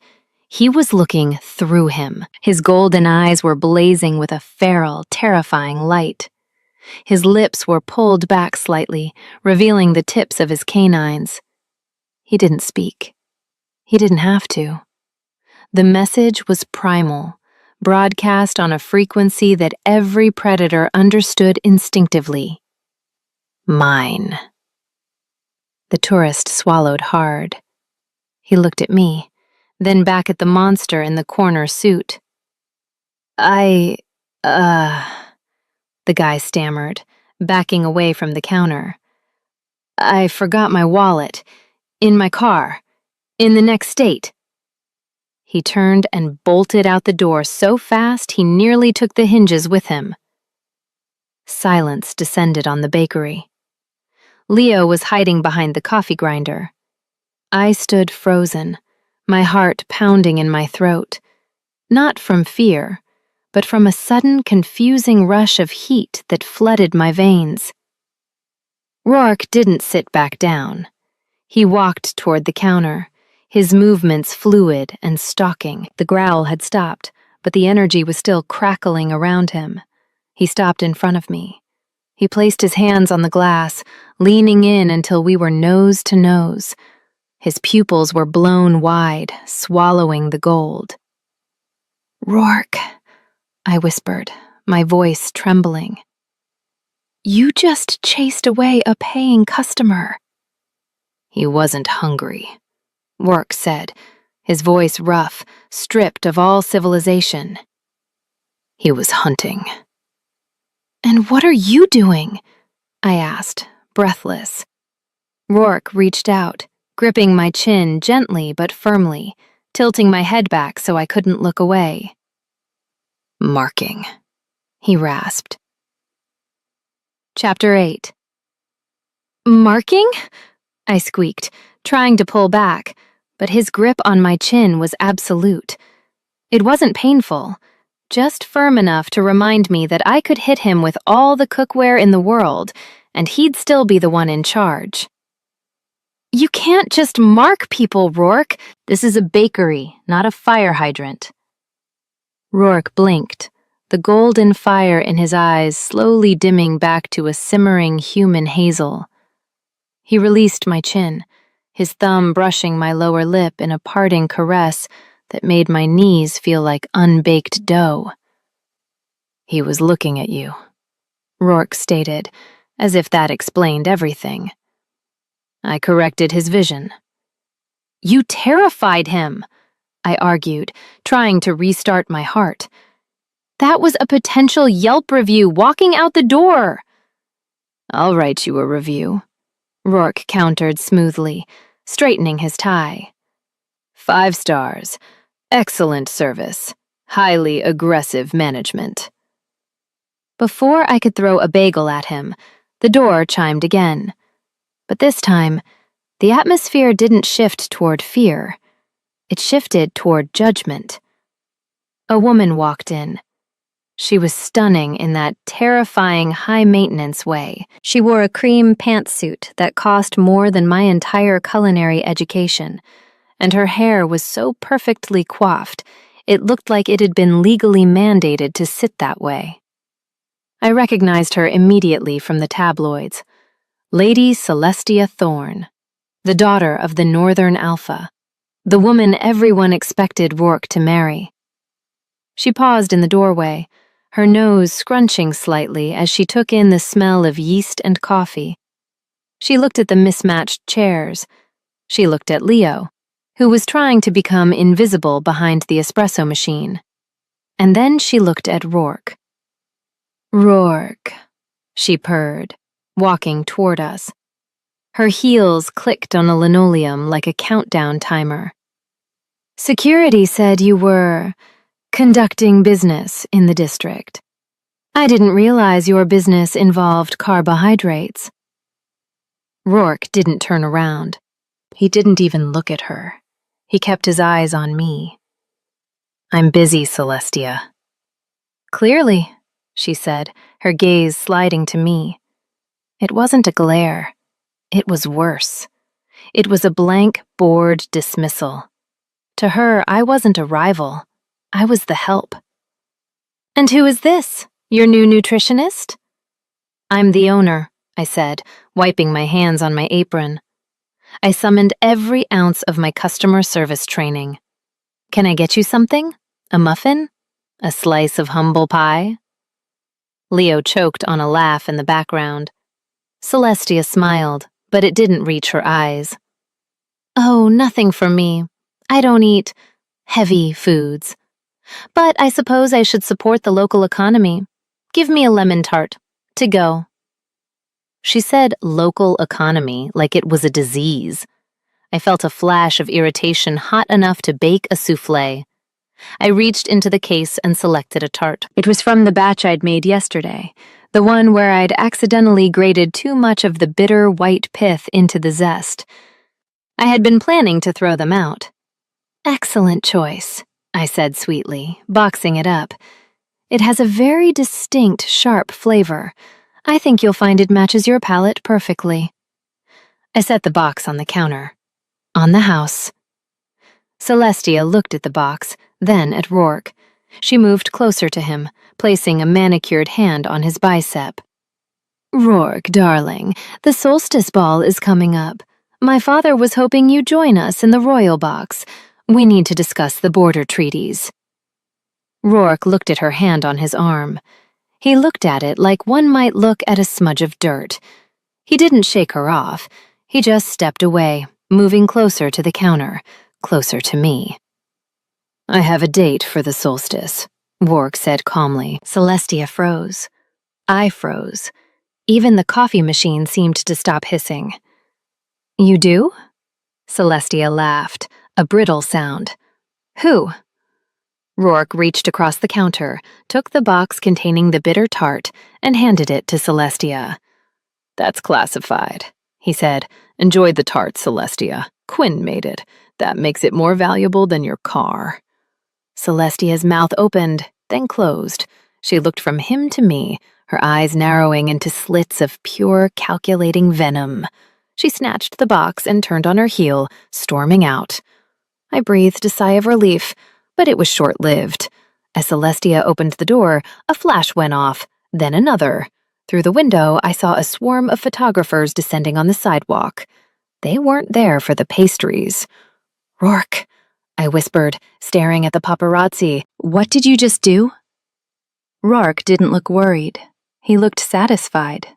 He was looking through him. His golden eyes were blazing with a feral, terrifying light. His lips were pulled back slightly, revealing the tips of his canines. He didn't speak. He didn't have to. The message was primal, broadcast on a frequency that every predator understood instinctively. Mine. The tourist swallowed hard. He looked at me, then back at the monster in the corner suit. The guy stammered, backing away from the counter. "I forgot my wallet. In my car. In the next state." He turned and bolted out the door so fast he nearly took the hinges with him. Silence descended on the bakery. Leo was hiding behind the coffee grinder. I stood frozen, my heart pounding in my throat. Not from fear, but from a sudden, confusing rush of heat that flooded my veins. Rourke didn't sit back down. He walked toward the counter, his movements fluid and stalking. The growl had stopped, but the energy was still crackling around him. He stopped in front of me. He placed his hands on the glass, leaning in until we were nose to nose. His pupils were blown wide, swallowing the gold. "Rourke," I whispered, my voice trembling. "You just chased away a paying customer." "He wasn't hungry," Rourke said, his voice rough, stripped of all civilization. "He was hunting." "And what are you doing?" I asked, breathless. Rourke reached out, gripping my chin gently but firmly, tilting my head back so I couldn't look away. "Marking," he rasped. Chapter 8. "Marking?" I squeaked, trying to pull back, but his grip on my chin was absolute. It wasn't painful, just firm enough to remind me that I could hit him with all the cookware in the world, and he'd still be the one in charge. "You can't just mark people, Rourke. This is a bakery, not a fire hydrant." Rourke blinked, the golden fire in his eyes slowly dimming back to a simmering human hazel. He released my chin, his thumb brushing my lower lip in a parting caress that made my knees feel like unbaked dough. "He was looking at you," Rourke stated, as if that explained everything. I corrected his vision. "You terrified him," I argued, trying to restart my heart. "That was a potential Yelp review walking out the door." "I'll write you a review," Rourke countered smoothly, straightening his tie. 5 stars. Excellent service. Highly aggressive management. Before I could throw a bagel at him, the door chimed again. But this time, the atmosphere didn't shift toward fear. It shifted toward judgment. A woman walked in. She was stunning in that terrifying high-maintenance way. She wore a cream pantsuit that cost more than my entire culinary education, and her hair was so perfectly coiffed, it looked like it had been legally mandated to sit that way. I recognized her immediately from the tabloids. Lady Celestia Thorne, the daughter of the Northern Alpha, the woman everyone expected Rourke to marry. She paused in the doorway, her nose scrunching slightly as she took in the smell of yeast and coffee. She looked at the mismatched chairs. She looked at Leo, who was trying to become invisible behind the espresso machine. And then she looked at Rourke. "Rourke," she purred, walking toward us. Her heels clicked on the linoleum like a countdown timer. "Security said you were conducting business in the district. I didn't realize your business involved carbohydrates." Rourke didn't turn around. He didn't even look at her. He kept his eyes on me. "I'm busy, Celestia." "Clearly," she said, her gaze sliding to me. It wasn't a glare. It was worse. It was a blank, bored dismissal. To her, I wasn't a rival. I was the help. "And who is this? Your new nutritionist?" "I'm the owner," I said, wiping my hands on my apron. I summoned every ounce of my customer service training. "Can I get you something? A muffin? A slice of humble pie?" Leo choked on a laugh in the background. Celestia smiled, but it didn't reach her eyes. "Oh, nothing for me. I don't eat heavy foods. But I suppose I should support the local economy. Give me a lemon tart. To go." She said local economy like it was a disease. I felt a flash of irritation hot enough to bake a souffle. I reached into the case and selected a tart. It was from the batch I'd made yesterday, the one where I'd accidentally grated too much of the bitter white pith into the zest. I had been planning to throw them out. "Excellent choice," I said sweetly, boxing it up. It has a very distinct, sharp flavor. I think you'll find it matches your palate perfectly. I set the box on the counter. On the house. Celestia looked at the box, then at Rourke. She moved closer to him, placing a manicured hand on his bicep. Rourke, darling, the solstice ball is coming up. My father was hoping you'd join us in the royal box. We need to discuss the border treaties. Rourke looked at her hand on his arm. He looked at it like one might look at a smudge of dirt. He didn't shake her off. He just stepped away, moving closer to the counter, closer to me. I have a date for the solstice, Rourke said calmly. Celestia froze. I froze. Even the coffee machine seemed to stop hissing. You do? Celestia laughed, a brittle sound. Who? Rourke reached across the counter, took the box containing the bitter tart, and handed it to Celestia. That's classified, he said. Enjoy the tart, Celestia. Quinn made it. That makes it more valuable than your car. Celestia's mouth opened, then closed. She looked from him to me, her eyes narrowing into slits of pure, calculating venom. She snatched the box and turned on her heel, storming out. I breathed a sigh of relief, but it was short-lived. As Celestia opened the door, a flash went off, then another. Through the window, I saw a swarm of photographers descending on the sidewalk. They weren't there for the pastries. Rourke, I whispered, staring at the paparazzi. What did you just do? Rourke didn't look worried. He looked satisfied.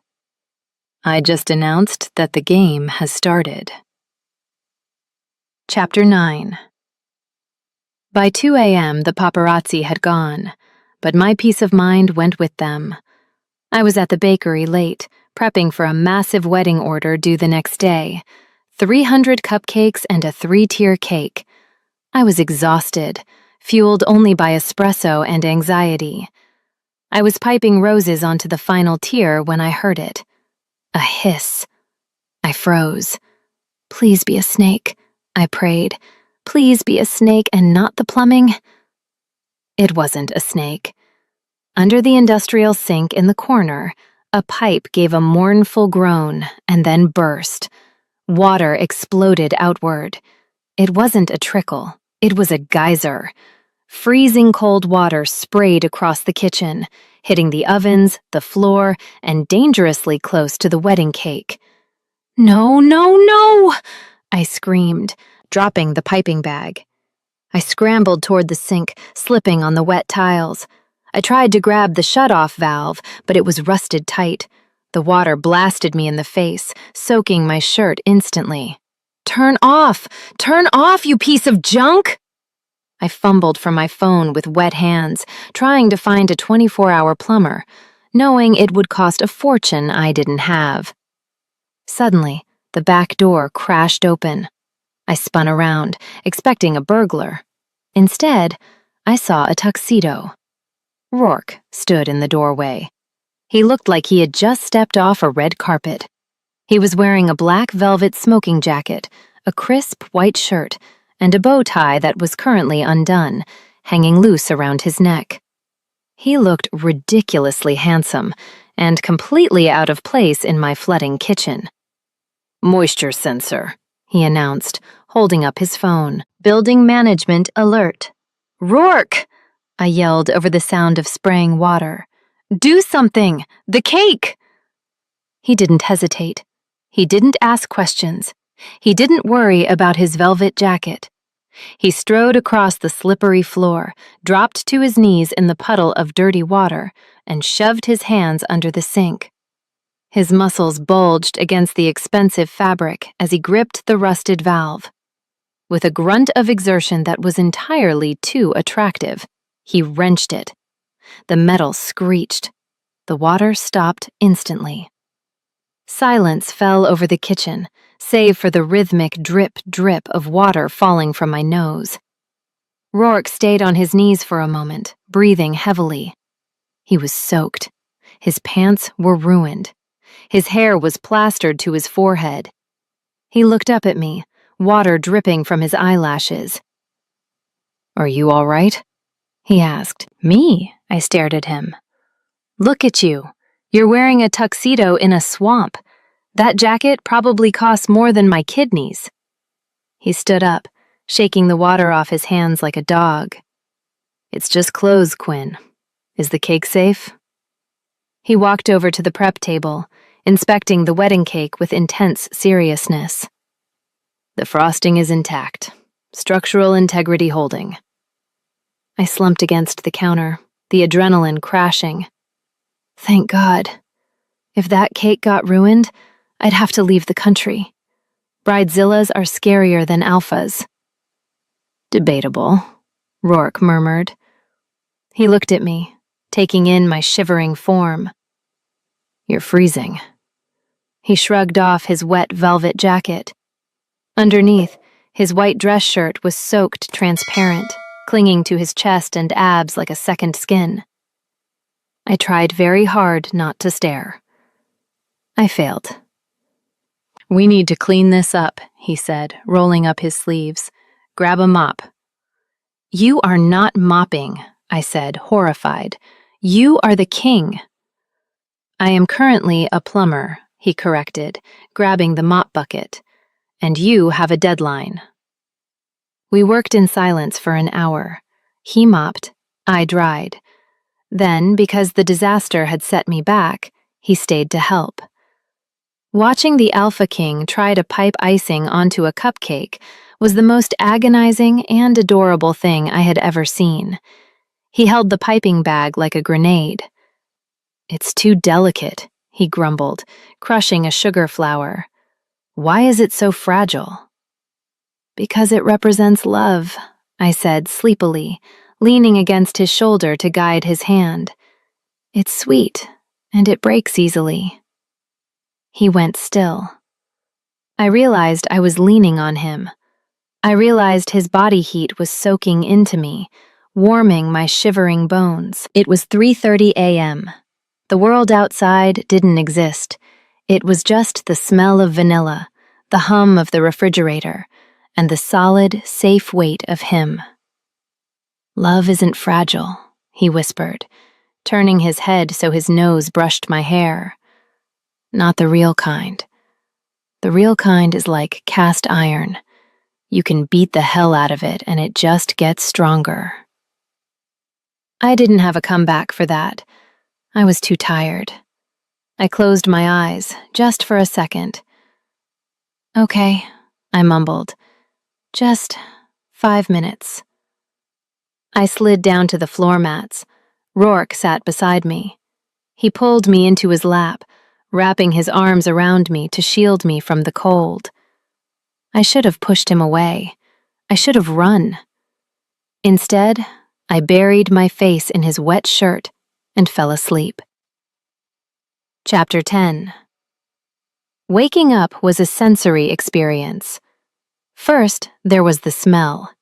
I just announced that the game has started. Chapter 9. By 2 a.m., the paparazzi had gone, but my peace of mind went with them. I was at the bakery late, prepping for a massive wedding order due the next day. 300 cupcakes and a 3-tier cake. I was exhausted, fueled only by espresso and anxiety. I was piping roses onto the final tier when I heard it. A hiss. I froze. Please be a snake, I prayed. Please be a snake and not the plumbing. It wasn't a snake. Under the industrial sink in the corner, a pipe gave a mournful groan and then burst. Water exploded outward. It wasn't a trickle. It was a geyser. Freezing cold water sprayed across the kitchen, hitting the ovens, the floor, and dangerously close to the wedding cake. No, no, no! I screamed, dropping the piping bag. I scrambled toward the sink, slipping on the wet tiles. I tried to grab the shut-off valve, but it was rusted tight. The water blasted me in the face, soaking my shirt instantly. Turn off! Turn off, you piece of junk! I fumbled for my phone with wet hands, trying to find a 24-hour plumber, knowing it would cost a fortune I didn't have. Suddenly, the back door crashed open. I spun around, expecting a burglar. Instead, I saw a tuxedo. Rourke stood in the doorway. He looked like he had just stepped off a red carpet. He was wearing a black velvet smoking jacket, a crisp white shirt, and a bow tie that was currently undone, hanging loose around his neck. He looked ridiculously handsome and completely out of place in my flooding kitchen. Moisture sensor, he announced, holding up his phone. Building management alert. Rourke! I yelled over the sound of spraying water. Do something! The cake! He didn't hesitate. He didn't ask questions. He didn't worry about his velvet jacket. He strode across the slippery floor, dropped to his knees in the puddle of dirty water, and shoved his hands under the sink. His muscles bulged against the expensive fabric as he gripped the rusted valve. With a grunt of exertion that was entirely too attractive, he wrenched it. The metal screeched. The water stopped instantly. Silence fell over the kitchen, save for the rhythmic drip-drip of water falling from my nose. Rourke stayed on his knees for a moment, breathing heavily. He was soaked. His pants were ruined. His hair was plastered to his forehead. He looked up at me, water dripping from his eyelashes. "Are you all right?" he asked. "Me?" I stared at him. Look at you. You're wearing a tuxedo in a swamp. That jacket probably costs more than my kidneys. He stood up, shaking the water off his hands like a dog. It's just clothes, Quinn. Is the cake safe? He walked over to the prep table, inspecting the wedding cake with intense seriousness. The frosting is intact. Structural integrity holding. I slumped against the counter, the adrenaline crashing. Thank God. If that cake got ruined, I'd have to leave the country. Bridezillas are scarier than alphas. Debatable, Rourke murmured. He looked at me, taking in my shivering form. You're freezing. He shrugged off his wet velvet jacket. Underneath, his white dress shirt was soaked transparent, clinging to his chest and abs like a second skin. I tried very hard not to stare. I failed. We need to clean this up, he said, rolling up his sleeves. Grab a mop. You are not mopping, I said, horrified. You are the king. I am currently a plumber, he corrected, grabbing the mop bucket. And you have a deadline. We worked in silence for an hour. He mopped, I dried. Then, because the disaster had set me back, he stayed to help. Watching the Alpha King try to pipe icing onto a cupcake was the most agonizing and adorable thing I had ever seen. He held the piping bag like a grenade. It's too delicate, he grumbled, crushing a sugar flower. Why is it so fragile? Because it represents love, I said sleepily, leaning against his shoulder to guide his hand. It's sweet, and it breaks easily. He went still. I realized I was leaning on him. I realized his body heat was soaking into me, warming my shivering bones. It was 3:30 a.m. The world outside didn't exist. It was just the smell of vanilla, the hum of the refrigerator, and the solid, safe weight of him. Love isn't fragile, he whispered, turning his head so his nose brushed my hair. Not the real kind. The real kind is like cast iron. You can beat the hell out of it and it just gets stronger. I didn't have a comeback for that. I was too tired. I closed my eyes, just for a second. Okay, I mumbled. Just 5 minutes. I slid down to the floor mats. Rourke sat beside me. He pulled me into his lap, wrapping his arms around me to shield me from the cold. I should have pushed him away. I should have run. Instead, I buried my face in his wet shirt and fell asleep. Chapter 10. Waking up was a sensory experience. First, there was the smell.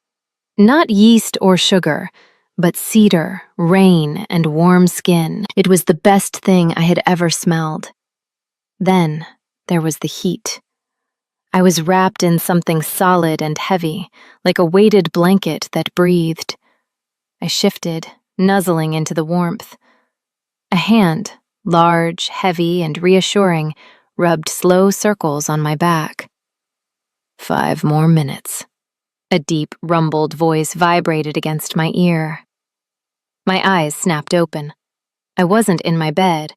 Not yeast or sugar, but cedar, rain, and warm skin. It was the best thing I had ever smelled. Then, there was the heat. I was wrapped in something solid and heavy, like a weighted blanket that breathed. I shifted, nuzzling into the warmth. A hand, large, heavy, and reassuring, rubbed slow circles on my back. 5 more minutes. A deep, rumbled voice vibrated against my ear. My eyes snapped open. I wasn't in my bed.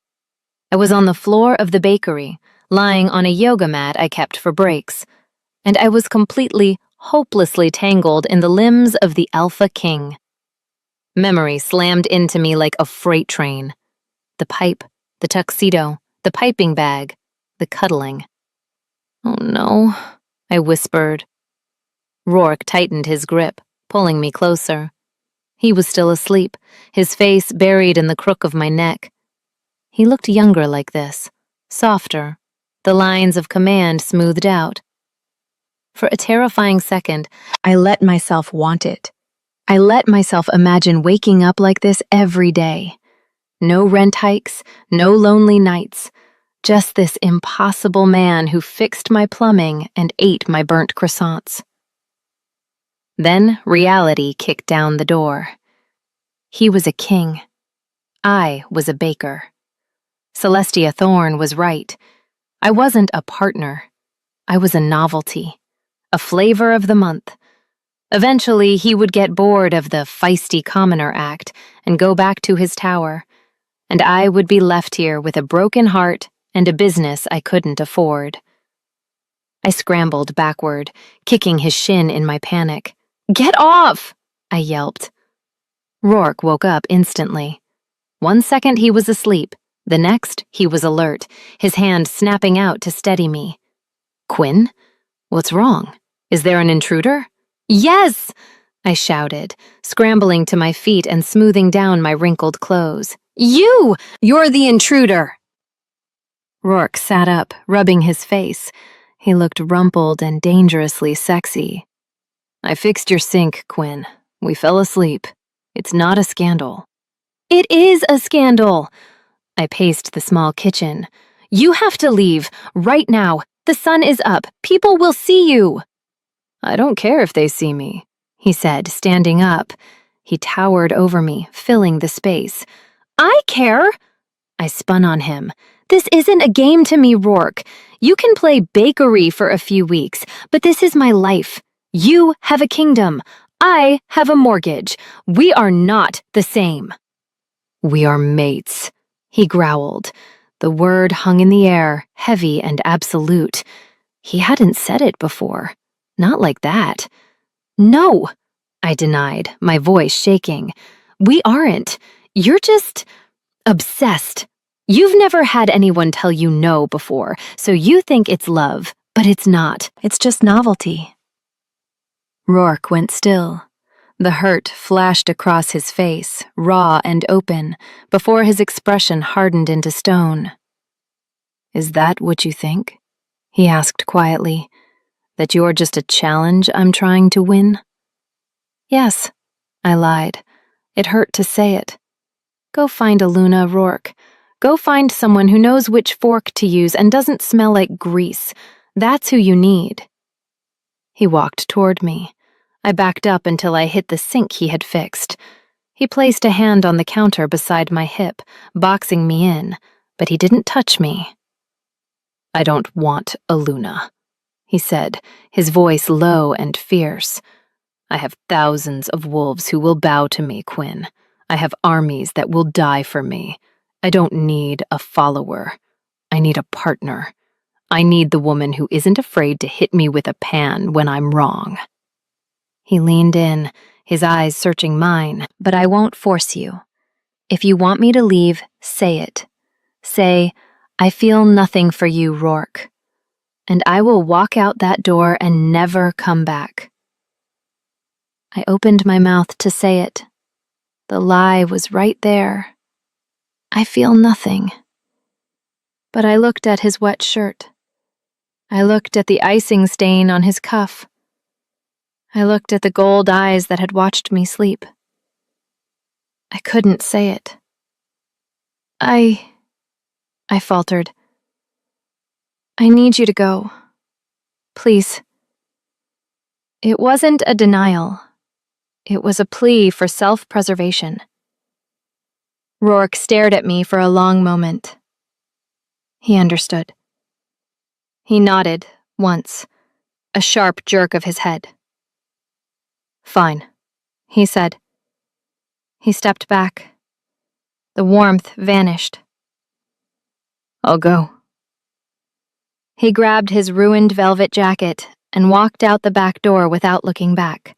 I was on the floor of the bakery, lying on a yoga mat I kept for breaks, and I was completely, hopelessly tangled in the limbs of the Alpha King. Memory slammed into me like a freight train. The pipe, the tuxedo, the piping bag, the cuddling. Oh no, I whispered. Rourke tightened his grip, pulling me closer. He was still asleep, his face buried in the crook of my neck. He looked younger like this, softer, the lines of command smoothed out. For a terrifying second, I let myself want it. I let myself imagine waking up like this every day. No rent hikes, no lonely nights, just this impossible man who fixed my plumbing and ate my burnt croissants. Then reality kicked down the door. He was a king, I was a baker. Celestia Thorne was right. I wasn't a partner. I was a novelty, a flavor of the month. Eventually, he would get bored of the feisty commoner act and go back to his tower, and I would be left here with a broken heart and a business I couldn't afford. I scrambled backward, kicking his shin in my panic. "Get off!" I yelped. Rourke woke up instantly. 1 second he was asleep, the next he was alert, his hand snapping out to steady me. "Quinn? What's wrong? Is there an intruder?" "Yes!" I shouted, scrambling to my feet and smoothing down my wrinkled clothes. You're the intruder!" Rourke sat up, rubbing his face. He looked rumpled and dangerously sexy. "I fixed your sink, Quinn. We fell asleep. It's not a scandal." "It is a scandal!" I paced the small kitchen. "You have to leave, right now. The sun is up. People will see you." "I don't care if they see me," he said, standing up. He towered over me, filling the space. "I care!" I spun on him. "This isn't a game to me, Rourke. You can play bakery for a few weeks, but this is my life. You have a kingdom. I have a mortgage. We are not the same." "We are mates," he growled. The word hung in the air, heavy and absolute. He hadn't said it before. Not like that. "No," I denied, my voice shaking. "We aren't. You're just obsessed. You've never had anyone tell you no before, so you think it's love, but it's not. It's just novelty." Rourke went still. The hurt flashed across his face, raw and open, before his expression hardened into stone. "Is that what you think?" he asked quietly. "That you're just a challenge I'm trying to win?" "Yes," I lied. It hurt to say it. "Go find a Luna, Rourke. Go find someone who knows which fork to use and doesn't smell like grease. That's who you need." He walked toward me. I backed up until I hit the sink he had fixed. He placed a hand on the counter beside my hip, boxing me in, but he didn't touch me. "I don't want a Luna," he said, his voice low and fierce. "I have thousands of wolves who will bow to me, Quinn. I have armies that will die for me. I don't need a follower. I need a partner. I need the woman who isn't afraid to hit me with a pan when I'm wrong." He leaned in, his eyes searching mine. "But I won't force you. If you want me to leave, say it. Say, 'I feel nothing for you, Rourke.' And I will walk out that door and never come back." I opened my mouth to say it. The lie was right there. I feel nothing. But I looked at his wet shirt. I looked at the icing stain on his cuff. I looked at the gold eyes that had watched me sleep. I couldn't say it. I faltered. "I need you to go. Please." It wasn't a denial. It was a plea for self-preservation. Rourke stared at me for a long moment. He understood. He nodded, once, a sharp jerk of his head. "Fine," he said. He stepped back. The warmth vanished. "I'll go." He grabbed his ruined velvet jacket and walked out the back door without looking back.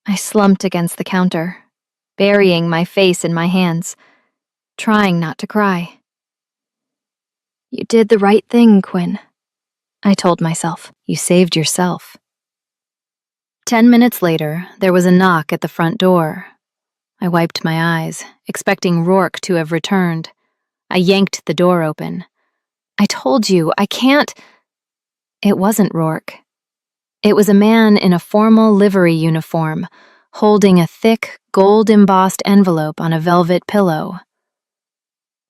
I slumped against the counter, burying my face in my hands, trying not to cry. "You did the right thing, Quinn," I told myself. "You saved yourself." 10 minutes later, there was a knock at the front door. I wiped my eyes, expecting Rourke to have returned. I yanked the door open. "I told you, I can't—" It wasn't Rourke. It was a man in a formal livery uniform, holding a thick, gold-embossed envelope on a velvet pillow.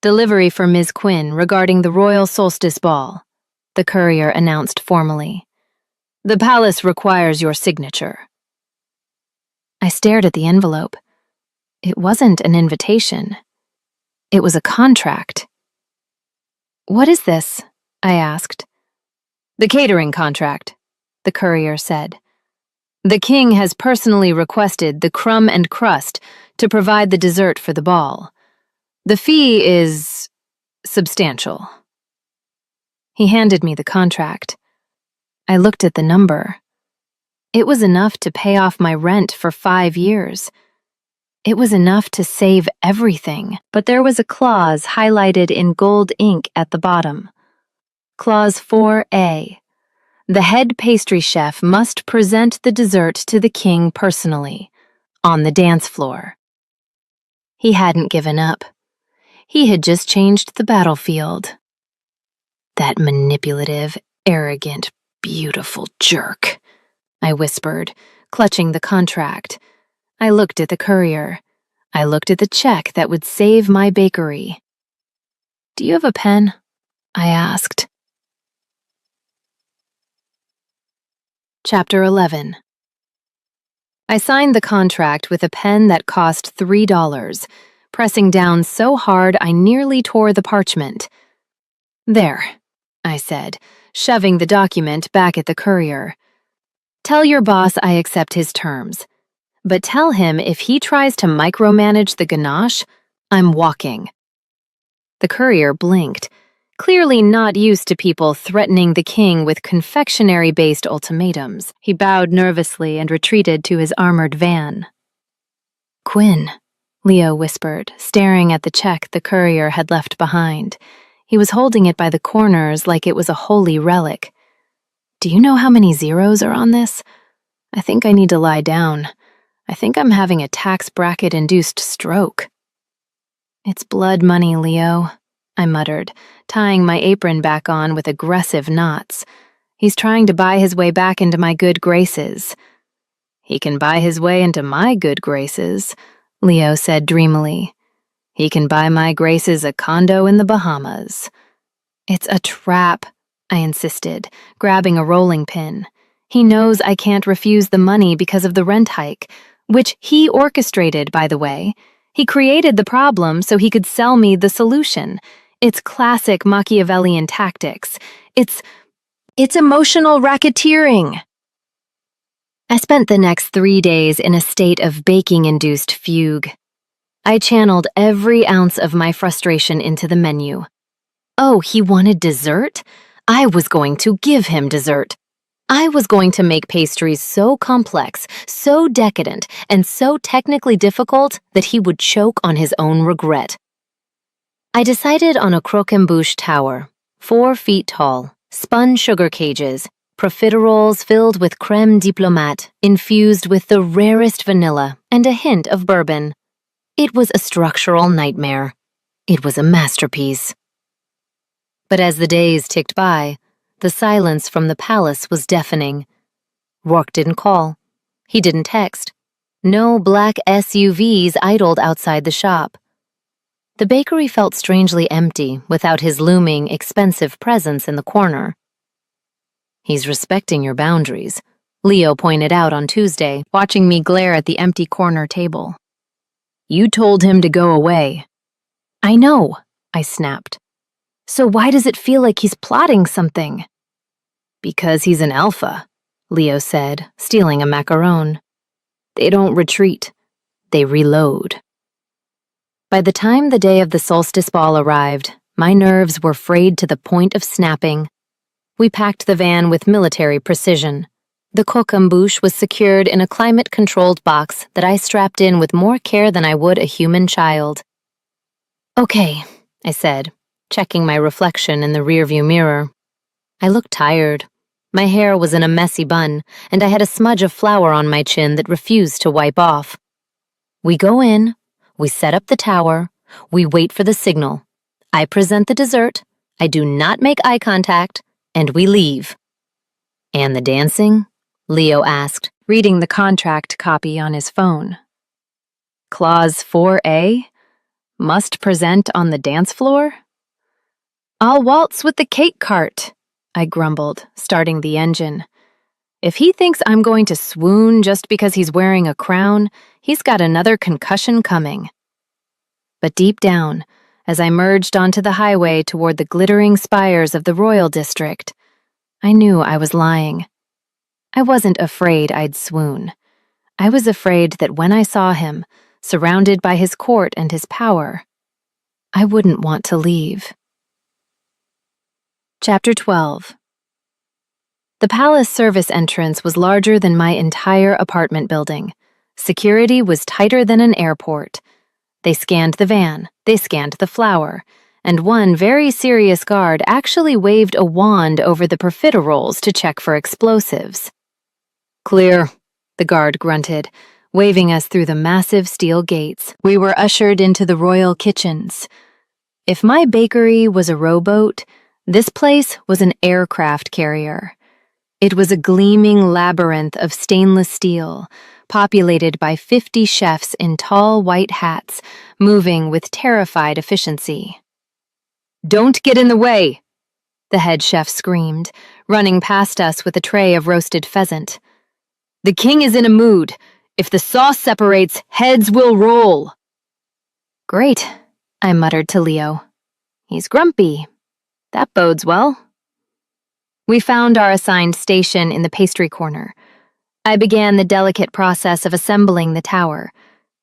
"Delivery for Ms. Quinn regarding the Royal Solstice Ball," the courier announced formally. "The palace requires your signature." I stared at the envelope. It wasn't an invitation. It was a contract. "What is this?" I asked. "The catering contract," the courier said. "The king has personally requested the crumb and crust to provide the dessert for the ball. The fee is substantial." He handed me the contract. I looked at the number. It was enough to pay off my rent for 5 years. It was enough to save everything, but there was a clause highlighted in gold ink at the bottom. Clause 4A. The head pastry chef must present the dessert to the king personally, on the dance floor. He hadn't given up. He had just changed the battlefield. "That manipulative, arrogant, beautiful jerk," I whispered, clutching the contract. I looked at the courier. I looked at the check that would save my bakery. "Do you have a pen?" I asked. Chapter 11. I signed the contract with a pen that cost $3, pressing down so hard I nearly tore the parchment. "There," I said, shoving the document back at the courier. "Tell your boss I accept his terms. But tell him if he tries to micromanage the ganache, I'm walking." The courier blinked, clearly not used to people threatening the king with confectionery-based ultimatums. He bowed nervously and retreated to his armored van. "Quinn," Leo whispered, staring at the check the courier had left behind. He was holding it by the corners like it was a holy relic. "Do you know how many zeros are on this? I think I need to lie down. I think I'm having a tax bracket-induced stroke." "It's blood money, Leo," I muttered, tying my apron back on with aggressive knots. "He's trying to buy his way back into my good graces." "He can buy his way into my good graces," Leo said dreamily. "He can buy my graces a condo in the Bahamas." "It's a trap," I insisted, grabbing a rolling pin. "He knows I can't refuse the money because of the rent hike, which he orchestrated, by the way. He created the problem so he could sell me the solution. It's classic Machiavellian tactics. It's emotional racketeering." I spent the next 3 days in a state of baking-induced fugue. I channeled every ounce of my frustration into the menu. Oh, he wanted dessert? I was going to give him dessert. I was going to make pastries so complex, so decadent, and so technically difficult that he would choke on his own regret. I decided on a croquembouche tower, 4 feet tall, spun sugar cages, profiteroles filled with creme diplomate, infused with the rarest vanilla and a hint of bourbon. It was a structural nightmare. It was a masterpiece. But as the days ticked by, the silence from the palace was deafening. Rourke didn't call. He didn't text. No black SUVs idled outside the shop. The bakery felt strangely empty without his looming, expensive presence in the corner. "He's respecting your boundaries," Leo pointed out on Tuesday, watching me glare at the empty corner table. "You told him to go away." "I know," I snapped. "So why does it feel like he's plotting something?" "Because he's an alpha," Leo said, stealing a macaron. "They don't retreat. They reload." By the time the day of the solstice ball arrived, my nerves were frayed to the point of snapping. We packed the van with military precision. The croquembouche was secured in a climate-controlled box that I strapped in with more care than I would a human child. "Okay," I said, checking my reflection in the rearview mirror. I looked tired. My hair was in a messy bun, and I had a smudge of flour on my chin that refused to wipe off. We go in, we set up the tower, we wait for the signal. I present the dessert, I do not make eye contact, and we leave. "And the dancing?" Leo asked, reading the contract copy on his phone. "Clause 4A? Must present on the dance floor?" "I'll waltz with the cake cart," I grumbled, starting the engine. If he thinks I'm going to swoon just because he's wearing a crown, he's got another concussion coming. But deep down, As I merged onto the highway toward the glittering spires of the Royal District, I knew I was lying. I wasn't afraid I'd swoon. I was afraid that when I saw him, surrounded by his court and his power, I wouldn't want to leave. Chapter 12. The palace service entrance was larger than my entire apartment building. Security was tighter than an airport. They scanned the van, they scanned the flower, and one very serious guard actually waved a wand over the profiteroles to check for explosives. "Clear," the guard grunted, waving us through the massive steel gates. We were ushered into the royal kitchens. If my bakery was a rowboat, this place was an aircraft carrier. It was a gleaming labyrinth of stainless steel, populated by 50 chefs in tall white hats, moving with terrified efficiency. "Don't get in the way!" the head chef screamed, running past us with a tray of roasted pheasant. "The king is in a mood. If the sauce separates, heads will roll." "Great," I muttered to Leo. "He's grumpy. That bodes well." We found our assigned station in the pastry corner. I began the delicate process of assembling the tower,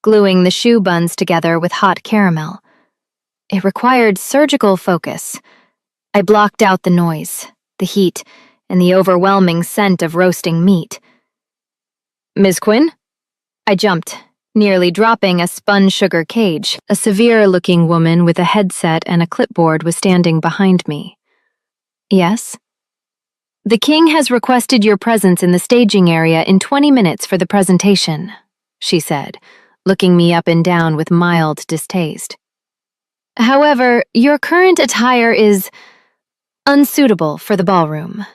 gluing the choux buns together with hot caramel. It required surgical focus. I blocked out the noise, the heat, and the overwhelming scent of roasting meat. "Ms. Quinn?" I jumped, nearly dropping a spun sugar cage. A severe-looking woman with a headset and a clipboard was standing behind me. "Yes?" "The king has requested your presence in the staging area in 20 minutes for the presentation," she said, looking me up and down with mild distaste. "However, your current attire is unsuitable for the ballroom."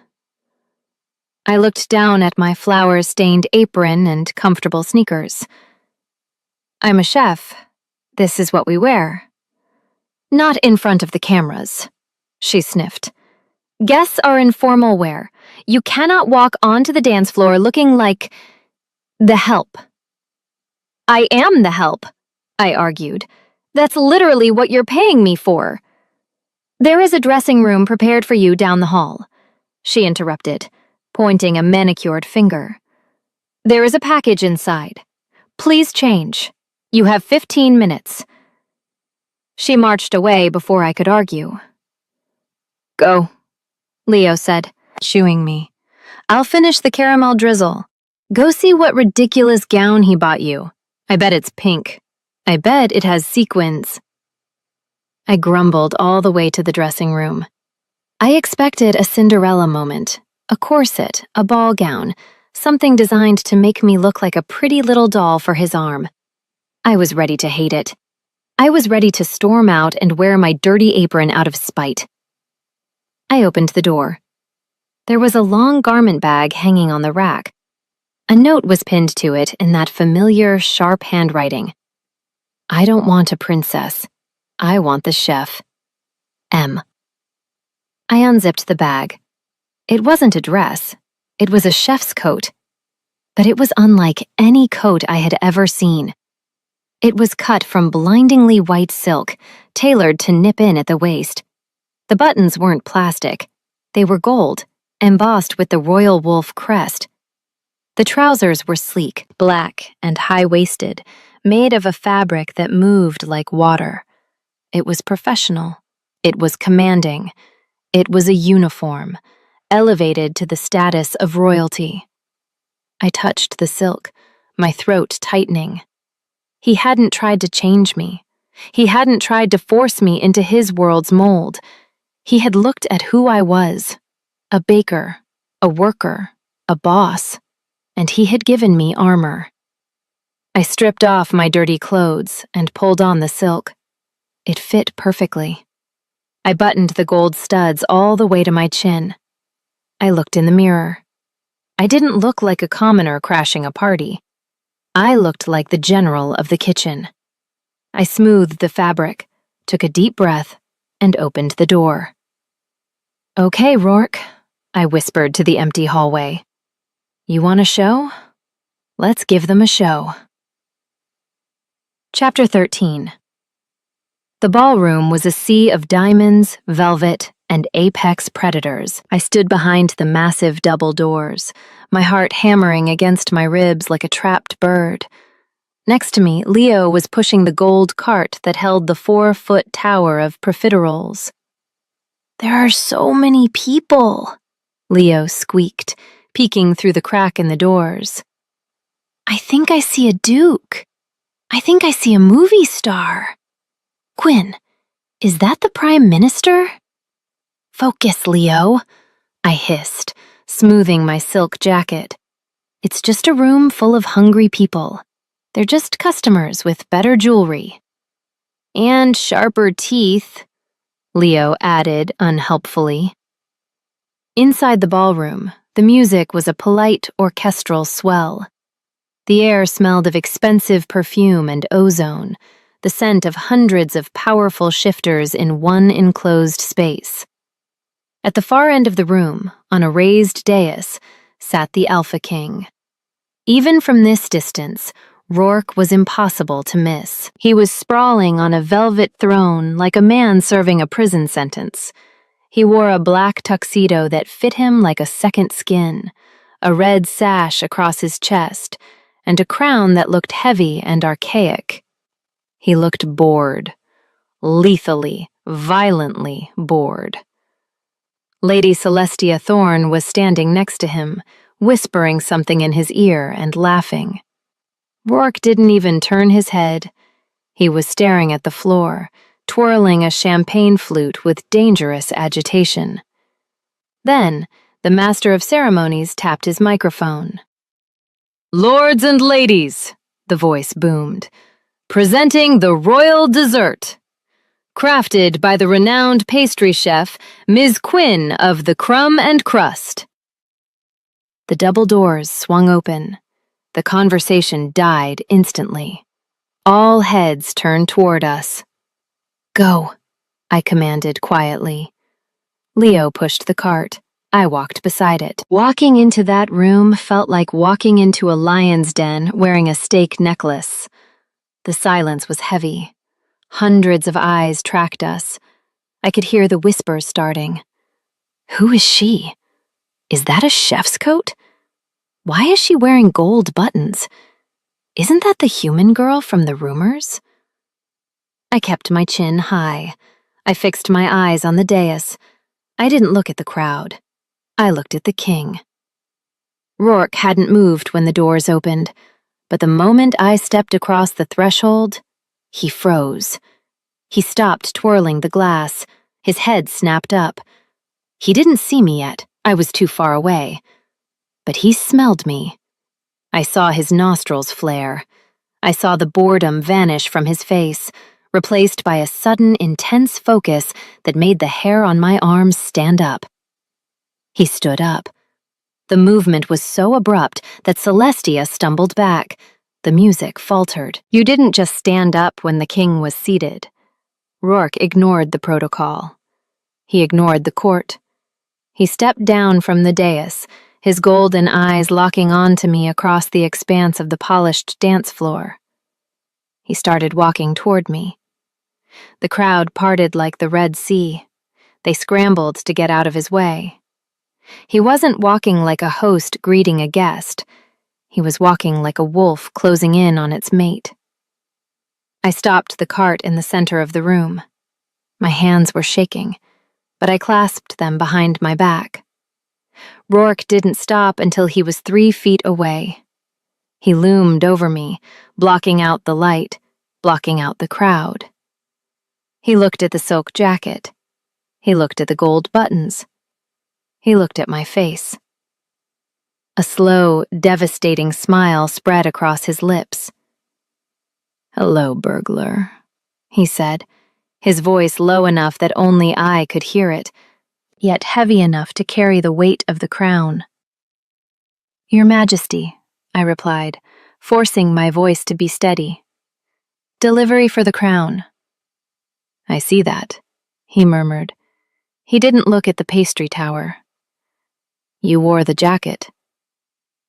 I looked down at my flour-stained apron and comfortable sneakers. "I'm a chef. This is what we wear." "Not in front of the cameras," she sniffed. "Guests are in formal wear. You cannot walk onto the dance floor looking like the help." "I am the help," I argued. "That's literally what you're paying me for." "There is a dressing room prepared for you down the hall," she interrupted, pointing a manicured finger. "There is a package inside. Please change. You have 15 minutes. She marched away before I could argue. "Go," Leo said, shooing me. "I'll finish the caramel drizzle. Go see what ridiculous gown he bought you. I bet it's pink. I bet it has sequins." I grumbled all the way to the dressing room. I expected a Cinderella moment, a corset, a ball gown, something designed to make me look like a pretty little doll for his arm. I was ready to hate it. I was ready to storm out and wear my dirty apron out of spite. I opened the door. There was a long garment bag hanging on the rack. A note was pinned to it in that familiar, sharp handwriting. "I don't want a princess. I want the chef. M." I unzipped the bag. It wasn't a dress. It was a chef's coat. But it was unlike any coat I had ever seen. It was cut from blindingly white silk, tailored to nip in at the waist. The buttons weren't plastic. They were gold, embossed with the royal wolf crest. The trousers were sleek, black, and high-waisted, made of a fabric that moved like water. It was professional. It was commanding. It was a uniform, elevated to the status of royalty. I touched the silk, my throat tightening. He hadn't tried to change me. He hadn't tried to force me into his world's mold. He had looked at who I was, a baker, a worker, a boss, and he had given me armor. I stripped off my dirty clothes and pulled on the silk. It fit perfectly. I buttoned the gold studs all the way to my chin. I looked in the mirror. I didn't look like a commoner crashing a party. I looked like the general of the kitchen. I smoothed the fabric, took a deep breath, and opened the door. "Okay, Rourke," I whispered to the empty hallway. "You want a show? Let's give them a show." Chapter 13. The ballroom was a sea of diamonds, velvet, and apex predators. I stood behind the massive double doors, my heart hammering against my ribs like a trapped bird. Next to me, Leo was pushing the gold cart that held the 4-foot tower of profiteroles. "There are so many people," Leo squeaked, peeking through the crack in the doors. "I think I see a duke. I think I see a movie star. Quinn, is that the Prime Minister?" "Focus, Leo," I hissed, smoothing my silk jacket. "It's just a room full of hungry people. They're just customers with better jewelry." "And sharper teeth," Leo added unhelpfully. Inside the ballroom, the music was a polite orchestral swell. The air smelled of expensive perfume and ozone, the scent of hundreds of powerful shifters in one enclosed space. At the far end of the room, on a raised dais, sat the Alpha King. Even from this distance, Rourke was impossible to miss. He was sprawling on a velvet throne like a man serving a prison sentence. He wore a black tuxedo that fit him like a second skin, a red sash across his chest, and a crown that looked heavy and archaic. He looked bored, lethally, violently bored. Lady Celestia Thorne was standing next to him, whispering something in his ear and laughing. Rourke didn't even turn his head. He was staring at the floor, twirling a champagne flute with dangerous agitation. Then, the Master of Ceremonies tapped his microphone. "Lords and ladies," the voice boomed, "presenting the royal dessert. Crafted by the renowned pastry chef, Ms. Quinn of the Crumb and Crust." The double doors swung open. The conversation died instantly. All heads turned toward us. "Go," I commanded quietly. Leo pushed the cart. I walked beside it. Walking into that room felt like walking into a lion's den wearing a steak necklace. The silence was heavy. Hundreds of eyes tracked us. I could hear the whispers starting. "Who is she? Is that a chef's coat? Why is she wearing gold buttons? Isn't that the human girl from the rumors?" I kept my chin high. I fixed my eyes on the dais. I didn't look at the crowd. I looked at the king. Rourke hadn't moved when the doors opened, but the moment I stepped across the threshold, he froze. He stopped twirling the glass. His head snapped up. He didn't see me yet. I was too far away. But he smelled me. I saw his nostrils flare. I saw the boredom vanish from his face, replaced by a sudden, intense focus that made the hair on my arms stand up. He stood up. The movement was so abrupt that Celestia stumbled back. The music faltered. You didn't just stand up when the king was seated. Rourke ignored the protocol. He ignored the court. He stepped down from the dais, his golden eyes locking onto me across the expanse of the polished dance floor. He started walking toward me. The crowd parted like the Red Sea. They scrambled to get out of his way. He wasn't walking like a host greeting a guest. He was walking like a wolf closing in on its mate. I stopped the cart in the center of the room. My hands were shaking, but I clasped them behind my back. Rourke didn't stop until he was 3 feet away. He loomed over me, blocking out the light, blocking out the crowd. He looked at the silk jacket. He looked at the gold buttons. He looked at my face. A slow, devastating smile spread across his lips. "Hello, burglar," he said, his voice low enough that only I could hear it, yet heavy enough to carry the weight of the crown. "Your Majesty," I replied, forcing my voice to be steady. "Delivery for the crown." "I see that," he murmured. He didn't look at the pastry tower. "You wore the jacket."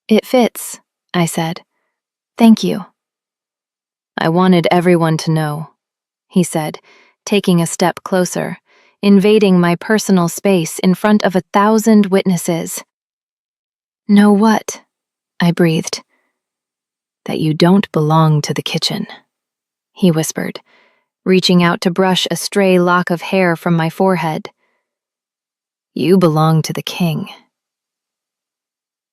"It fits," I said. "Thank you." "I wanted everyone to know," he said, taking a step closer, invading my personal space in front of 1,000 witnesses. "Know what?" I breathed. "That you don't belong to the kitchen," he whispered, reaching out to brush a stray lock of hair from my forehead. "You belong to the king."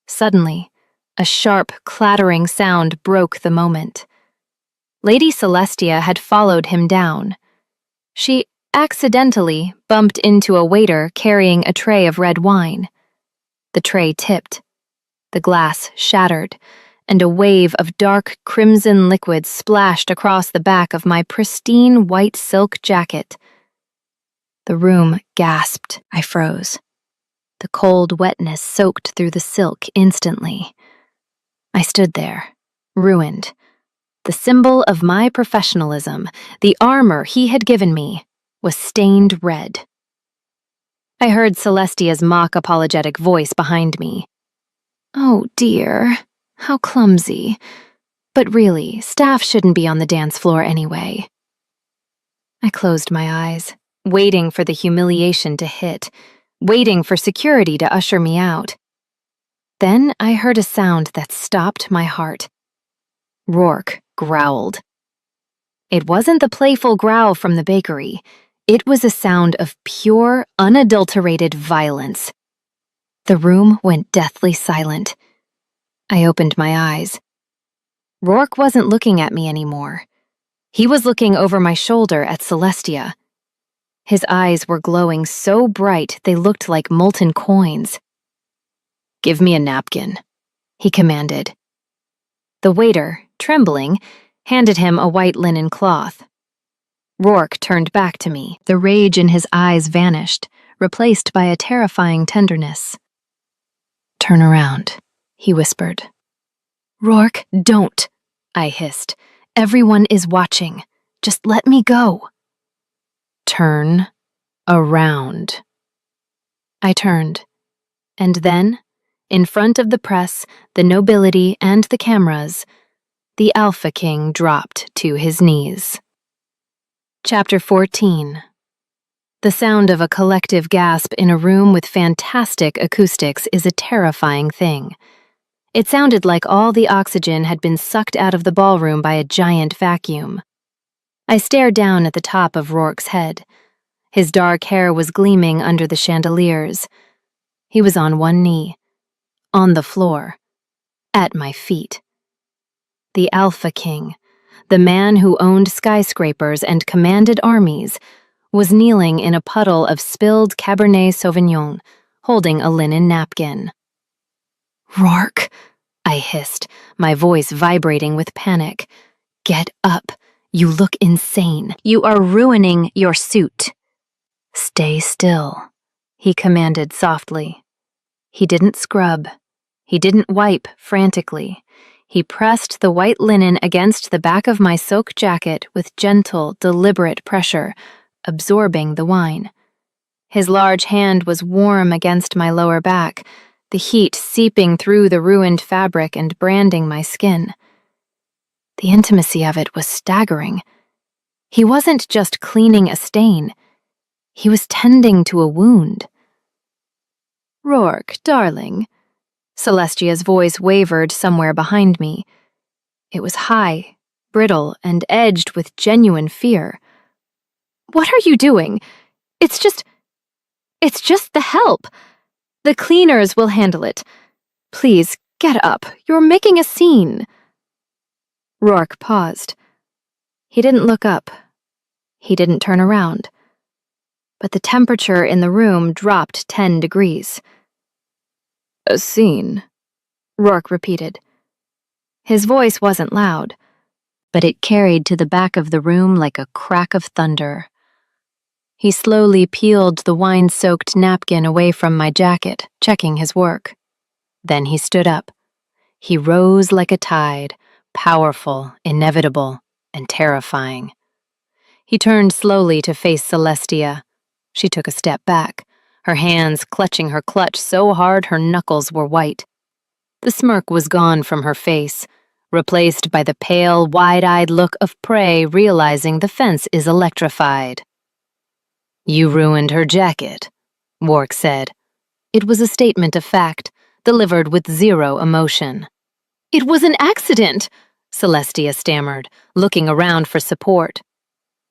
Suddenly, a sharp, clattering sound broke the moment. Lady Celestia had followed him down. She accidentally bumped into a waiter carrying a tray of red wine. The tray tipped. The glass shattered, and a wave of dark crimson liquid splashed across the back of my pristine white silk jacket. The room gasped. I froze. The cold wetness soaked through the silk instantly. I stood there, ruined. The symbol of my professionalism, the armor he had given me, was stained red. I heard Celestia's mock apologetic voice behind me. "Oh dear, how clumsy. But really, staff shouldn't be on the dance floor anyway." I closed my eyes, waiting for the humiliation to hit, waiting for security to usher me out. Then I heard a sound that stopped my heart. Rourke growled. It wasn't the playful growl from the bakery. It was a sound of pure, unadulterated violence. The room went deathly silent. I opened my eyes. Rourke wasn't looking at me anymore. He was looking over my shoulder at Celestia. His eyes were glowing so bright they looked like molten coins. "Give me a napkin," he commanded. The waiter, trembling, handed him a white linen cloth. Rourke turned back to me. The rage in his eyes vanished, replaced by a terrifying tenderness. "Turn around," he whispered. "Rourke, don't," I hissed. "Everyone is watching. Just let me go." "Turn around." I turned, and then, in front of the press, the nobility, and the cameras, the Alpha King dropped to his knees. Chapter 14. The sound of a collective gasp in a room with fantastic acoustics is a terrifying thing. It sounded like all the oxygen had been sucked out of the ballroom by a giant vacuum. I stared down at the top of Rourke's head. His dark hair was gleaming under the chandeliers. He was on one knee, on the floor, at my feet. The Alpha King, the man who owned skyscrapers and commanded armies, was kneeling in a puddle of spilled Cabernet Sauvignon, holding a linen napkin. "Rourke," I hissed, my voice vibrating with panic. "Get up. You look insane. You are ruining your suit." "Stay still," he commanded softly. He didn't scrub. He didn't wipe frantically. He pressed the white linen against the back of my silk jacket with gentle, deliberate pressure, absorbing the wine. His large hand was warm against my lower back, the heat seeping through the ruined fabric and branding my skin. The intimacy of it was staggering. He wasn't just cleaning a stain. He was tending to a wound. "Rourke, darling." Celestia's voice wavered somewhere behind me. It was high, brittle, and edged with genuine fear. "What are you doing? It's just the help. The cleaners will handle it. Please, get up. You're making a scene." Rourke paused. He didn't look up. He didn't turn around. But the temperature in the room dropped 10 degrees. "A scene," Rourke repeated. His voice wasn't loud, but it carried to the back of the room like a crack of thunder. He slowly peeled the wine-soaked napkin away from my jacket, checking his work. Then he stood up. He rose like a tide, powerful, inevitable, and terrifying. He turned slowly to face Celestia. She took a step back, her hands clutching her clutch so hard her knuckles were white. The smirk was gone from her face, replaced by the pale, wide-eyed look of prey realizing the fence is electrified. You ruined her jacket, Rourke said. It was a statement of fact, delivered with zero emotion. It was an accident, Celestia stammered, looking around for support.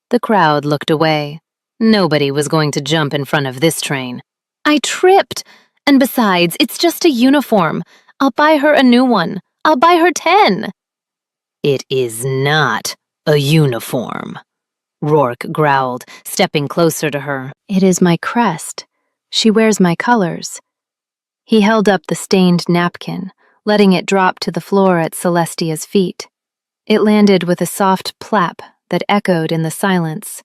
The crowd looked away. Nobody was going to jump in front of this train. I tripped. And besides, it's just a uniform. I'll buy her a new one. I'll buy her 10. It is not a uniform, Rourke growled, stepping closer to her. It is my crest. She wears my colors. He held up the stained napkin, letting it drop to the floor at Celestia's feet. It landed with a soft plap that echoed in the silence.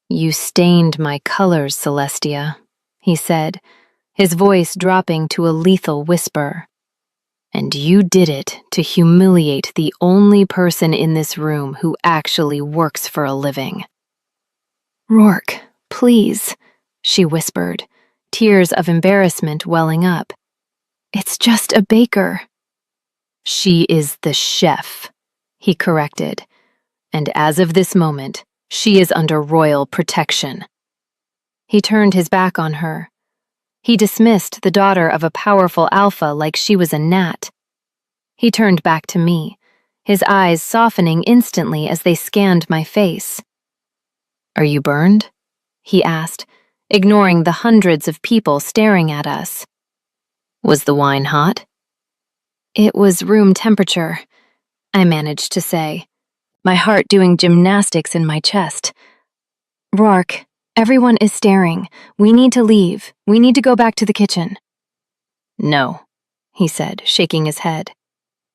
You stained my colors, Celestia, he said, his voice dropping to a lethal whisper. And you did it to humiliate the only person in this room who actually works for a living. Rourke, please, she whispered, tears of embarrassment welling up. It's just a baker. She is the chef, he corrected, and as of this moment, she is under royal protection. He turned his back on her. He dismissed the daughter of a powerful alpha like she was a gnat. He turned back to me, his eyes softening instantly as they scanned my face. Are you burned? He asked, ignoring the hundreds of people staring at us. Was the wine hot? It was room temperature, I managed to say, my heart doing gymnastics in my chest. Rourke, everyone is staring. We need to leave. We need to go back to the kitchen. No, he said, shaking his head.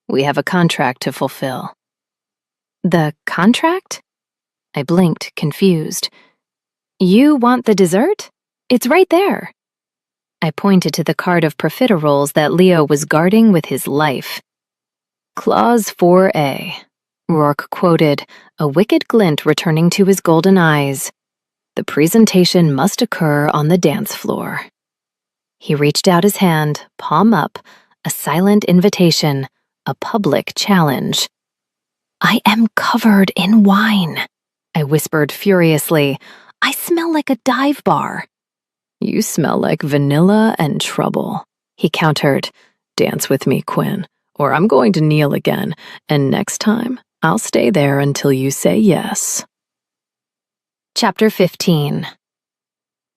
We have a contract to fulfill. The contract? I blinked, confused. You want the dessert? It's right there. I pointed to the cart of profiteroles that Leo was guarding with his life. Clause 4A, Rourke quoted, a wicked glint returning to his golden eyes. The presentation must occur on the dance floor. He reached out his hand, palm up, a silent invitation, a public challenge. I am covered in wine, I whispered furiously. I smell like a dive bar. You smell like vanilla and trouble, he countered. Dance with me, Quinn, or I'm going to kneel again, and next time, I'll stay there until you say yes. Chapter 15.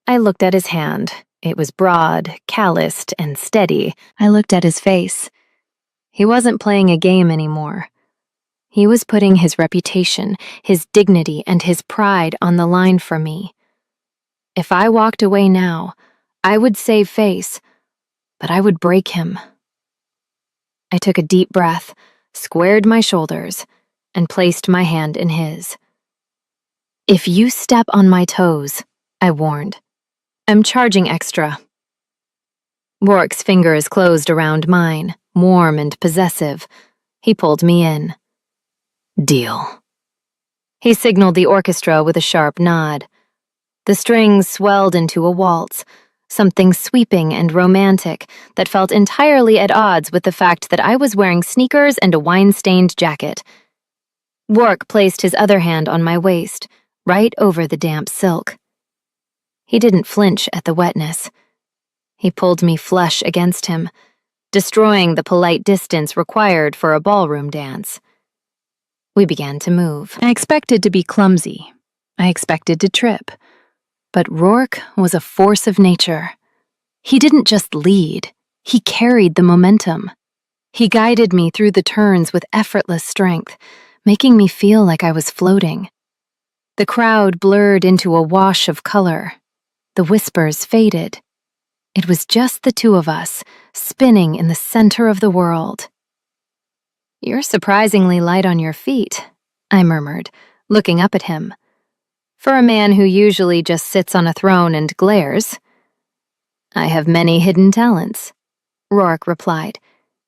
I looked at his hand. It was broad, calloused, and steady. I looked at his face. He wasn't playing a game anymore. He was putting his reputation, his dignity, and his pride on the line for me. If I walked away now, I would save face, but I would break him. I took a deep breath, squared my shoulders, and placed my hand in his. If you step on my toes, I warned, I'm charging extra. Rourke's fingers closed around mine, warm and possessive. He pulled me in. Deal. He signaled the orchestra with a sharp nod. The strings swelled into a waltz, something sweeping and romantic that felt entirely at odds with the fact that I was wearing sneakers and a wine-stained jacket. Rourke placed his other hand on my waist, right over the damp silk. He didn't flinch at the wetness. He pulled me flush against him, destroying the polite distance required for a ballroom dance. We began to move. I expected to be clumsy. I expected to trip. But Rourke was a force of nature. He didn't just lead, he carried the momentum. He guided me through the turns with effortless strength, making me feel like I was floating. The crowd blurred into a wash of color. The whispers faded. It was just the two of us, spinning in the center of the world. You're surprisingly light on your feet, I murmured, looking up at him. For a man who usually just sits on a throne and glares. I have many hidden talents, Rourke replied,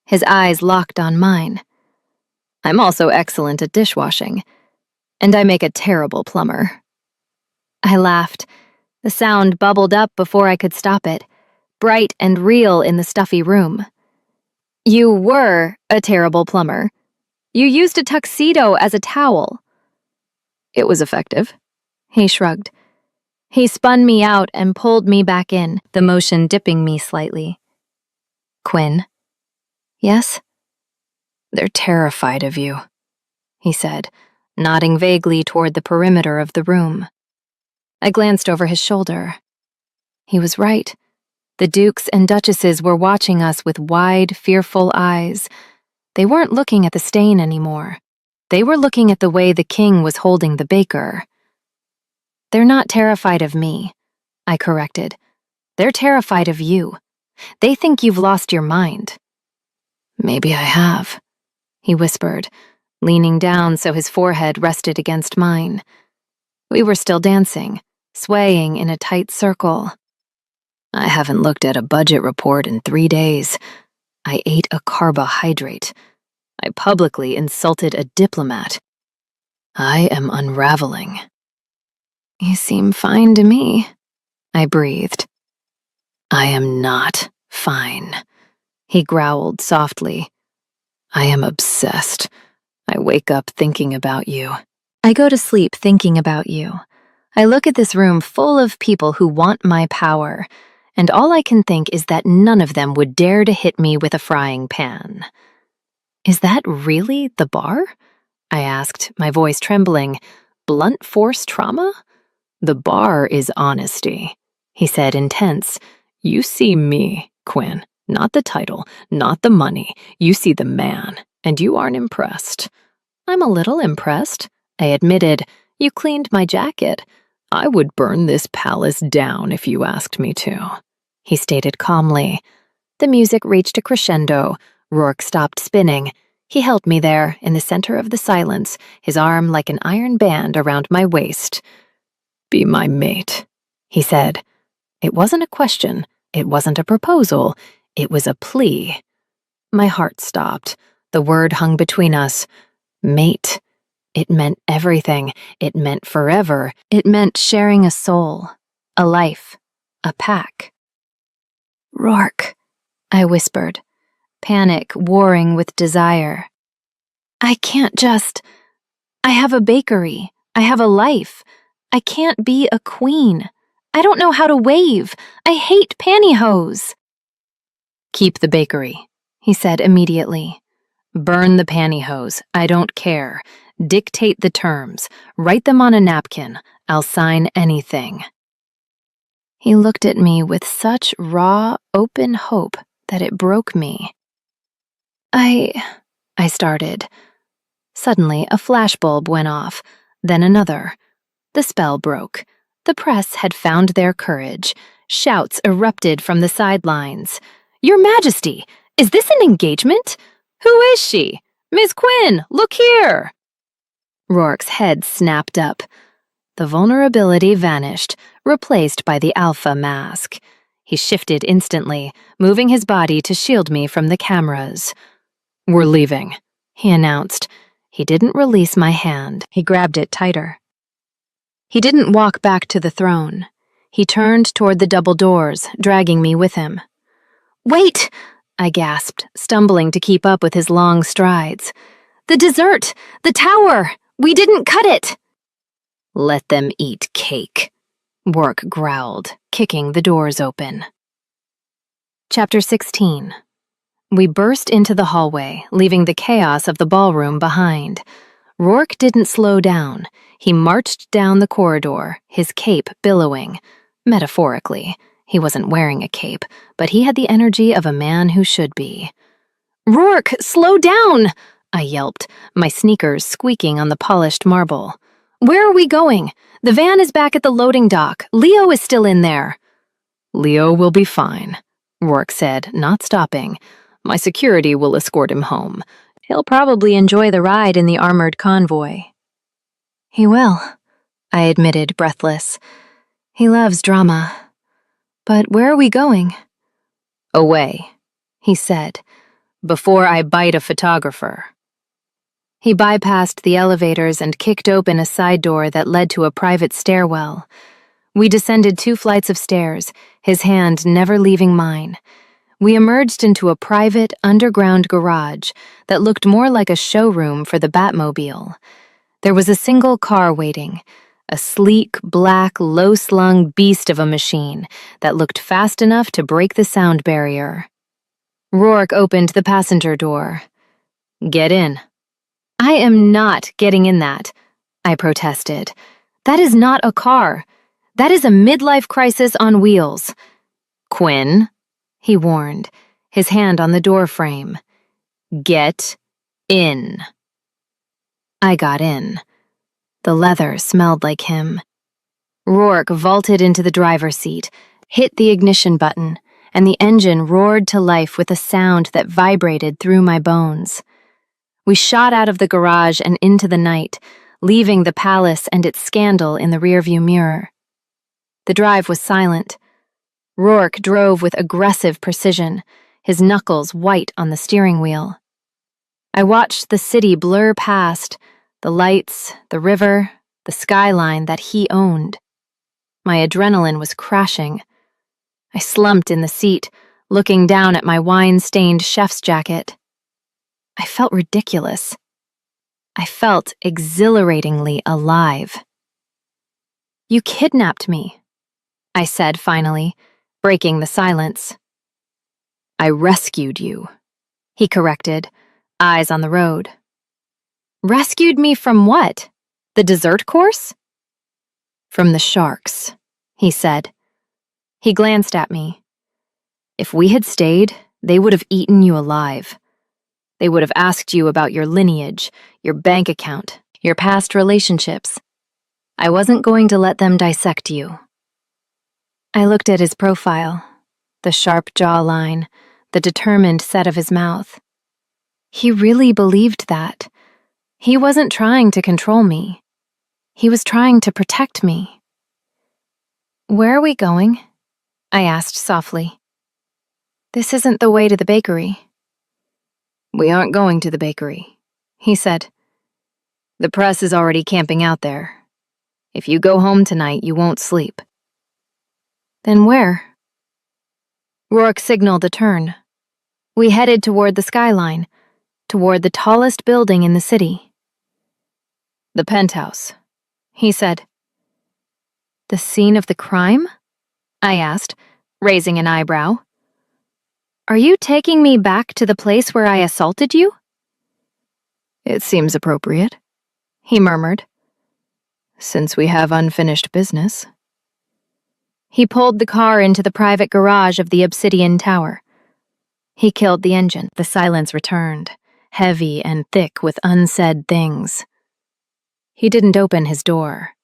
his eyes locked on mine. I'm also excellent at dishwashing, and I make a terrible plumber. I laughed. The sound bubbled up before I could stop it, bright and real in the stuffy room. You were a terrible plumber. You used a tuxedo as a towel. It was effective. He shrugged. He spun me out and pulled me back in, the motion dipping me slightly. Quinn? Yes? They're terrified of you, he said, nodding vaguely toward the perimeter of the room. I glanced over his shoulder. He was right. The dukes and duchesses were watching us with wide, fearful eyes. They weren't looking at the stain anymore. They were looking at the way the king was holding the baker. They're not terrified of me, I corrected. They're terrified of you. They think you've lost your mind. Maybe I have, he whispered, leaning down so his forehead rested against mine. We were still dancing, swaying in a tight circle. I haven't looked at a budget report in 3 days. I ate a carbohydrate. I publicly insulted a diplomat. I am unraveling. You seem fine to me, I breathed. I am not fine, he growled softly. I am obsessed. I wake up thinking about you. I go to sleep thinking about you. I look at this room full of people who want my power, and all I can think is that none of them would dare to hit me with a frying pan. Is that really the bar? I asked, my voice trembling. Blunt force trauma? The bar is honesty, he said, intense. You see me, Quinn, not the title, not the money. You see the man, and you aren't impressed. I'm a little impressed, I admitted. You cleaned my jacket. I would burn this palace down if you asked me to, he stated calmly. The music reached a crescendo. Rourke stopped spinning. He held me there, in the center of the silence, his arm like an iron band around my waist. Be my mate, he said. It wasn't a question. It wasn't a proposal. It was a plea. My heart stopped. The word hung between us. Mate. It meant everything. It meant forever. It meant sharing a soul, a life, a pack. Rourke, I whispered, panic warring with desire. I can't just... I have a bakery. I have a life. I can't be a queen. I don't know how to wave. I hate pantyhose. Keep the bakery, he said immediately. Burn the pantyhose. I don't care. Dictate the terms. Write them on a napkin. I'll sign anything. He looked at me with such raw, open hope that it broke me. I started. Suddenly, a flashbulb went off, then another. The spell broke. The press had found their courage. Shouts erupted from the sidelines. Your Majesty, is this an engagement? Who is she? Miss Quinn, look here! Rourke's head snapped up. The vulnerability vanished, replaced by the alpha mask. He shifted instantly, moving his body to shield me from the cameras. We're leaving, he announced. He didn't release my hand. He grabbed it tighter. He didn't walk back to the throne. He turned toward the double doors, dragging me with him. Wait, I gasped, stumbling to keep up with his long strides. The dessert! The tower! We didn't cut it! Let them eat cake, Rourke growled, kicking the doors open. Chapter 16. We burst into the hallway, leaving the chaos of the ballroom behind. Rourke didn't slow down. He marched down the corridor, his cape billowing. Metaphorically, he wasn't wearing a cape, but he had the energy of a man who should be. Rourke, slow down! I yelped, my sneakers squeaking on the polished marble. Where are we going? The van is back at the loading dock. Leo is still in there. Leo will be fine, Rourke said, not stopping. My security will escort him home. He'll probably enjoy the ride in the armored convoy. He will, I admitted, breathless. He loves drama. But where are we going? Away, he said, before I bite a photographer. He bypassed the elevators and kicked open a side door that led to a private stairwell. We descended 2 flights of stairs, his hand never leaving mine. We emerged into a private, underground garage that looked more like a showroom for the Batmobile. There was a single car waiting, A sleek, black, low-slung beast of a machine that looked fast enough to break the sound barrier. Rourke opened the passenger door. "Get in." "I am not getting in that," I protested. "That is not a car. That is a midlife crisis on wheels." "Quinn," he warned, his hand on the door frame. "Get in." I got in. The leather smelled like him. Rourke vaulted into the driver's seat, hit the ignition button, and the engine roared to life with a sound that vibrated through my bones. We shot out of the garage and into the night, leaving the palace and its scandal in the rearview mirror. The drive was silent. Rourke drove with aggressive precision, his knuckles white on the steering wheel. I watched the city blur past, the lights, the river, the skyline that he owned. My adrenaline was crashing. I slumped in the seat, looking down at my wine-stained chef's jacket. I felt ridiculous. I felt exhilaratingly alive. "You kidnapped me," I said finally, breaking the silence. "I rescued you," he corrected, eyes on the road. "Rescued me from what? The dessert course?" "From the sharks," he said. He glanced at me. "If we had stayed, they would have eaten you alive. They would have asked you about your lineage, your bank account, your past relationships. I wasn't going to let them dissect you." I looked at his profile, the sharp jawline, the determined set of his mouth. He really believed that. He wasn't trying to control me. He was trying to protect me. "Where are we going?" I asked softly. "This isn't the way to the bakery." "We aren't going to the bakery," he said. "The press is already camping out there. If you go home tonight, you won't sleep." "Then where?" Rourke signaled a turn. We headed toward the skyline, toward the tallest building in the city. "The penthouse," he said. "The scene of the crime?" I asked, raising an eyebrow. "Are you taking me back to the place where I assaulted you?" "It seems appropriate," he murmured, "since we have unfinished business." He pulled the car into the private garage of the Obsidian Tower. He killed the engine. The silence returned, heavy and thick with unsaid things. He didn't open his door.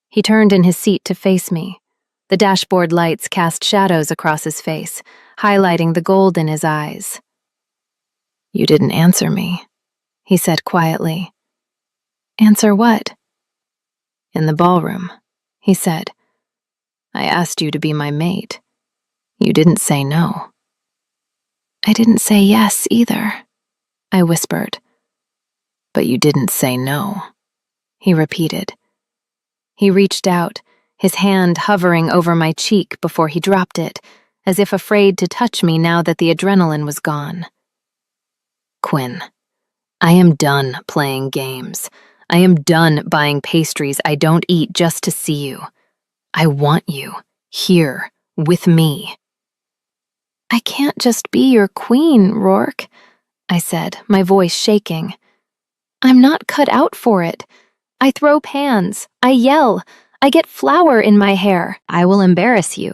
He turned in his seat to face me. The dashboard lights cast shadows across his face, highlighting the gold in his eyes. "You didn't answer me," he said quietly. "Answer what?" "In the ballroom," he said. "I asked you to be my mate. You didn't say no." "I didn't say yes either," I whispered. "But you didn't say no," he repeated. He reached out, his hand hovering over my cheek before he dropped it, as if afraid to touch me now that the adrenaline was gone. "Quinn, I am done playing games. I am done buying pastries I don't eat just to see you. I want you, here, with me." "I can't just be your queen, Rourke," I said, my voice shaking. "I'm not cut out for it. I throw pans, I yell, I get flour in my hair. I will embarrass you."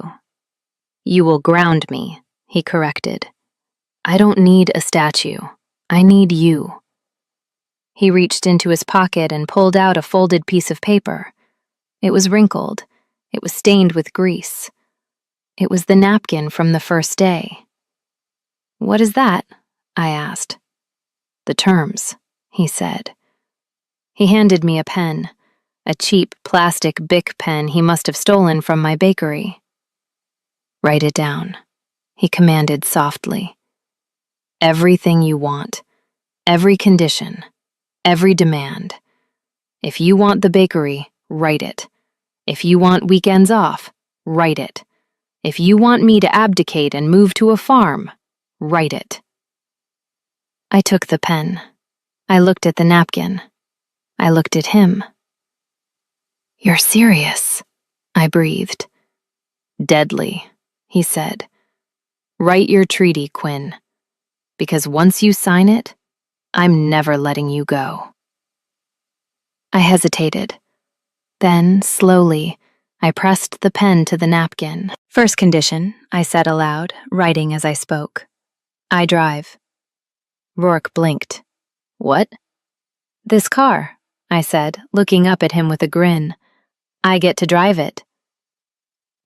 "You will ground me," he corrected. "I don't need a statue. I need you." He reached into his pocket and pulled out a folded piece of paper. It was wrinkled. It was stained with grease. It was the napkin from the first day. "What is that?" I asked. "The terms," he said. He handed me a pen, a cheap plastic Bic pen he must have stolen from my bakery. "Write it down," he commanded softly. "Everything you want, every condition, every demand. If you want the bakery, write it. If you want weekends off, write it. If you want me to abdicate and move to a farm, write it." I took the pen. I looked at the napkin. I looked at him. You're serious, I breathed. Deadly, he said. Write your treaty, Quinn, because once you sign it, I'm never letting you go. I hesitated. Then, slowly, I pressed the pen to the napkin. First condition, I said aloud, writing as I spoke. I drive. Rourke blinked. What? This car, I said, looking up at him with a grin. I get to drive it.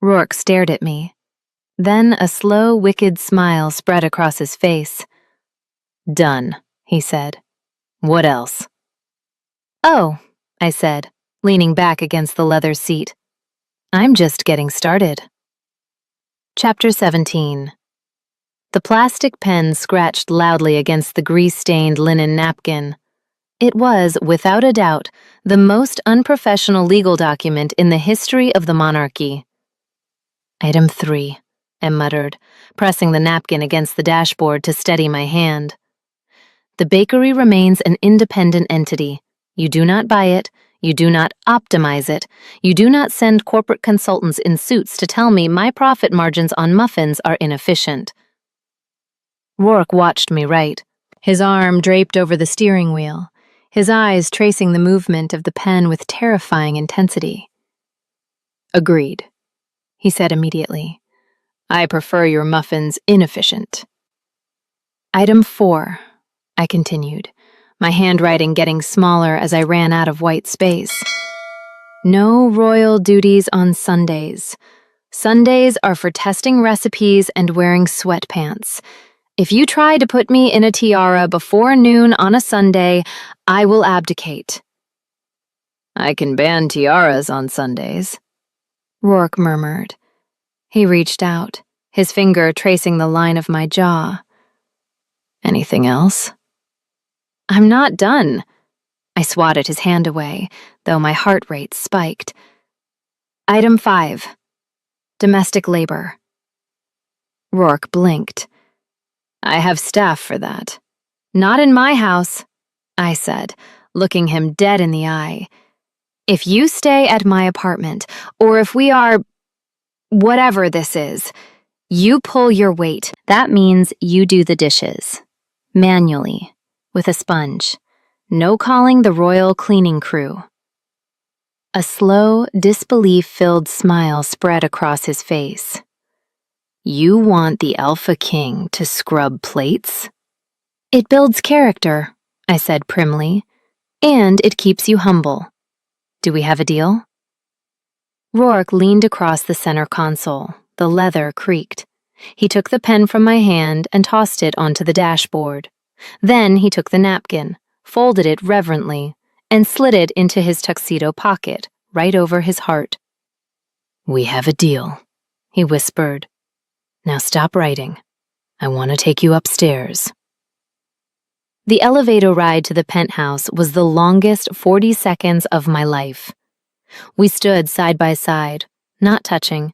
Rourke stared at me. Then a slow, wicked smile spread across his face. Done, he said. What else? Oh, I said, leaning back against the leather seat. I'm just getting started. Chapter 17. The plastic pen scratched loudly against the grease-stained linen napkin. It was, without a doubt, the most unprofessional legal document in the history of the monarchy. Item 3, I muttered, pressing the napkin against the dashboard to steady my hand. The bakery remains an independent entity. You do not buy it, you do not optimize it, you do not send corporate consultants in suits to tell me my profit margins on muffins are inefficient. Rourke watched me write, his arm draped over the steering wheel, his eyes tracing the movement of the pen with terrifying intensity. Agreed, he said immediately. I prefer your muffins inefficient. Item 4, I continued, my handwriting getting smaller as I ran out of white space. No royal duties on Sundays. Sundays are for testing recipes and wearing sweatpants. If you try to put me in a tiara before noon on a Sunday, I will abdicate. I can ban tiaras on Sundays, Rourke murmured. He reached out, his finger tracing the line of my jaw. Anything else? I'm not done. I swatted his hand away, though my heart rate spiked. Item 5. Domestic labor. Rourke blinked. I have staff for that. Not in my house, I said, looking him dead in the eye. If you stay at my apartment, or if we are whatever this is, you pull your weight. That means you do the dishes. Manually, with a sponge. No calling the royal cleaning crew. A slow, disbelief-filled smile spread across his face. You want the Alpha King to scrub plates? It builds character, I said primly, and it keeps you humble. Do we have a deal? Rourke leaned across the center console. The leather creaked. He took the pen from my hand and tossed it onto the dashboard. Then he took the napkin, folded it reverently, and slid it into his tuxedo pocket, right over his heart. We have a deal, he whispered. Now stop writing. I want to take you upstairs. The elevator ride to the penthouse was the longest 40 seconds of my life. We stood side by side, not touching,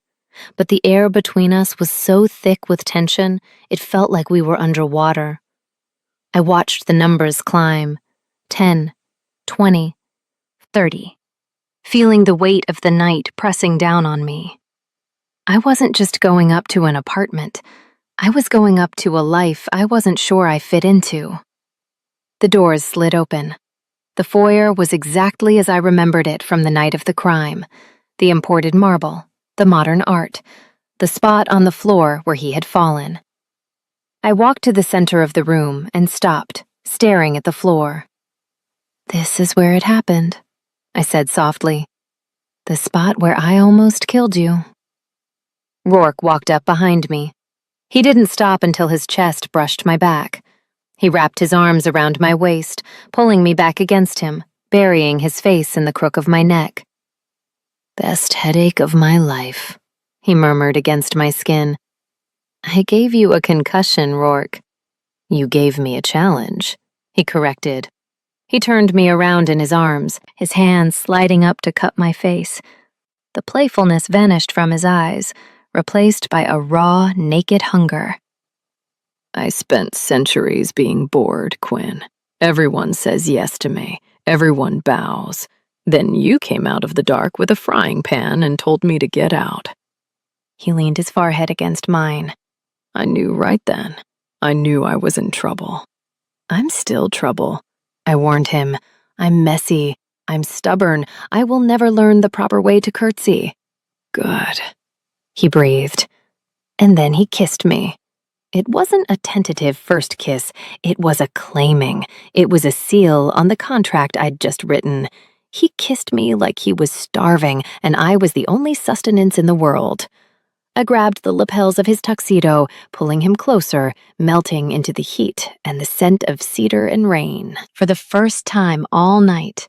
but the air between us was so thick with tension, it felt like we were underwater. I watched the numbers climb, 10, 20, 30, feeling the weight of the night pressing down on me. I wasn't just going up to an apartment. I was going up to a life I wasn't sure I fit into. The doors slid open. The foyer was exactly as I remembered it from the night of the crime. The imported marble, the modern art, the spot on the floor where he had fallen. I walked to the center of the room and stopped, staring at the floor. This is where it happened, I said softly. The spot where I almost killed you. Rourke walked up behind me. He didn't stop until his chest brushed my back. He wrapped his arms around my waist, pulling me back against him, burying his face in the crook of my neck. Best headache of my life, he murmured against my skin. I gave you a concussion, Rourke. You gave me a challenge, he corrected. He turned me around in his arms, his hands sliding up to cup my face. The playfulness vanished from his eyes, replaced by a raw, naked hunger. I spent centuries being bored, Quinn. Everyone says yes to me. Everyone bows. Then you came out of the dark with a frying pan and told me to get out. He leaned his forehead against mine. I knew right then. I knew I was in trouble. I'm still trouble, I warned him. I'm messy. I'm stubborn. I will never learn the proper way to curtsy. Good, he breathed. And then he kissed me. It wasn't a tentative first kiss. It was a claiming. It was a seal on the contract I'd just written. He kissed me like he was starving, and I was the only sustenance in the world. I grabbed the lapels of his tuxedo, pulling him closer, melting into the heat and the scent of cedar and rain. For the first time all night,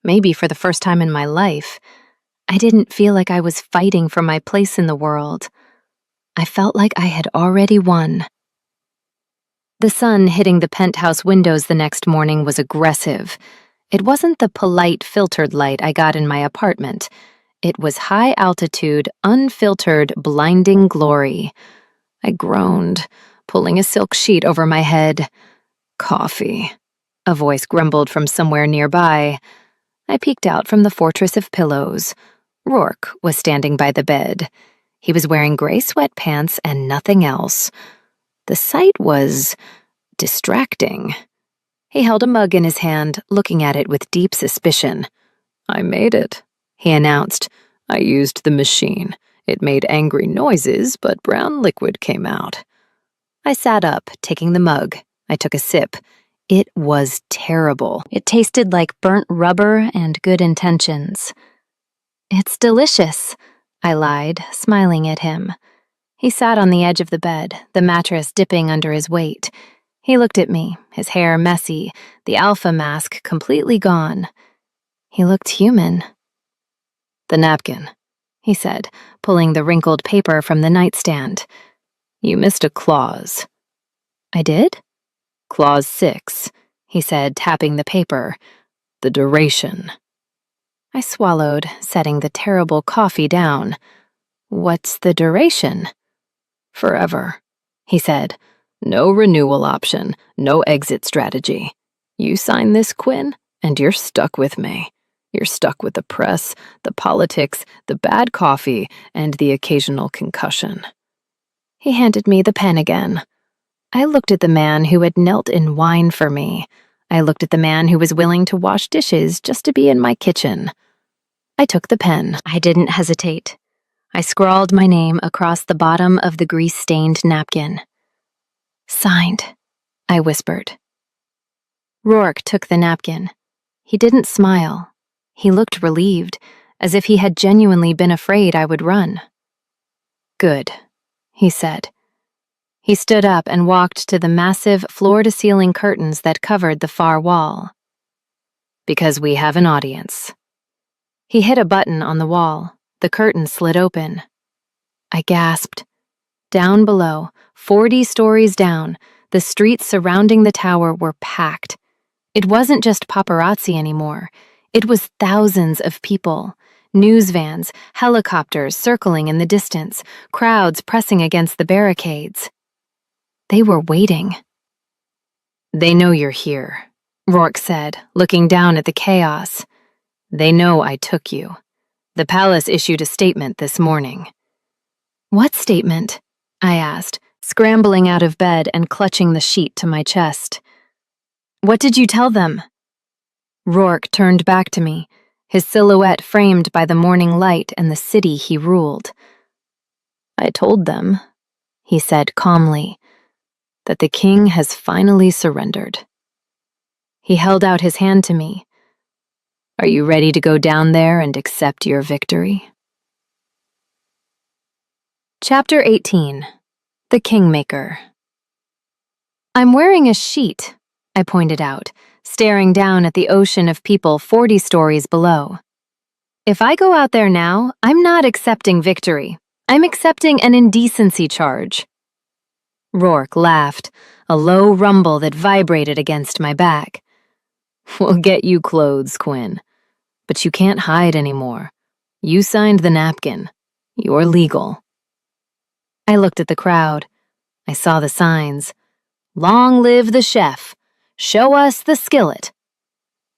maybe for the first time in my life, I didn't feel like I was fighting for my place in the world. I felt like I had already won. The sun hitting the penthouse windows the next morning was aggressive. It wasn't the polite, filtered light I got in my apartment. It was high-altitude, unfiltered, blinding glory. I groaned, pulling a silk sheet over my head. Coffee, a voice grumbled from somewhere nearby. I peeked out from the fortress of pillows. Rourke was standing by the bed. He was wearing gray sweatpants and nothing else. The sight was distracting. He held a mug in his hand, looking at it with deep suspicion. I made it, he announced. I used the machine. It made angry noises, but brown liquid came out. I sat up, taking the mug. I took a sip. It was terrible. It tasted like burnt rubber and good intentions. It's delicious, I lied, smiling at him. He sat on the edge of the bed, the mattress dipping under his weight. He looked at me, his hair messy, the alpha mask completely gone. He looked human. The napkin, he said, pulling the wrinkled paper from the nightstand. You missed a clause. I did? Clause 6, he said, tapping the paper. The duration. I swallowed, setting the terrible coffee down. What's the duration? Forever, he said. No renewal option, no exit strategy. You sign this, Quinn, and you're stuck with me. You're stuck with the press, the politics, the bad coffee, and the occasional concussion. He handed me the pen again. I looked at the man who had knelt in wine for me. I looked at the man who was willing to wash dishes just to be in my kitchen. I took the pen. I didn't hesitate. I scrawled my name across the bottom of the grease-stained napkin. Signed, I whispered. Rourke took the napkin. He didn't smile. He looked relieved, as if he had genuinely been afraid I would run. Good, he said. He stood up and walked to the massive floor-to-ceiling curtains that covered the far wall. Because we have an audience. He hit a button on the wall. The curtain slid open. I gasped. Down below, 40 stories down, the streets surrounding the tower were packed. It wasn't just paparazzi anymore. It was thousands of people. News vans, helicopters circling in the distance, crowds pressing against the barricades. They were waiting. They know you're here, Rourke said, looking down at the chaos. They know I took you. The palace issued a statement this morning. What statement? I asked, scrambling out of bed and clutching the sheet to my chest. What did you tell them? Rourke turned back to me, his silhouette framed by the morning light and the city he ruled. I told them, he said calmly, that the king has finally surrendered. He held out his hand to me. Are you ready to go down there and accept your victory? Chapter 18. The Kingmaker. I'm wearing a sheet, I pointed out, staring down at the ocean of people 40 stories below. If I go out there now, I'm not accepting victory. I'm accepting an indecency charge. Rourke laughed, a low rumble that vibrated against my back. We'll get you clothes, Quinn. But you can't hide anymore. You signed the napkin. You're legal. I looked at the crowd. I saw the signs. Long live the chef. Show us the skillet.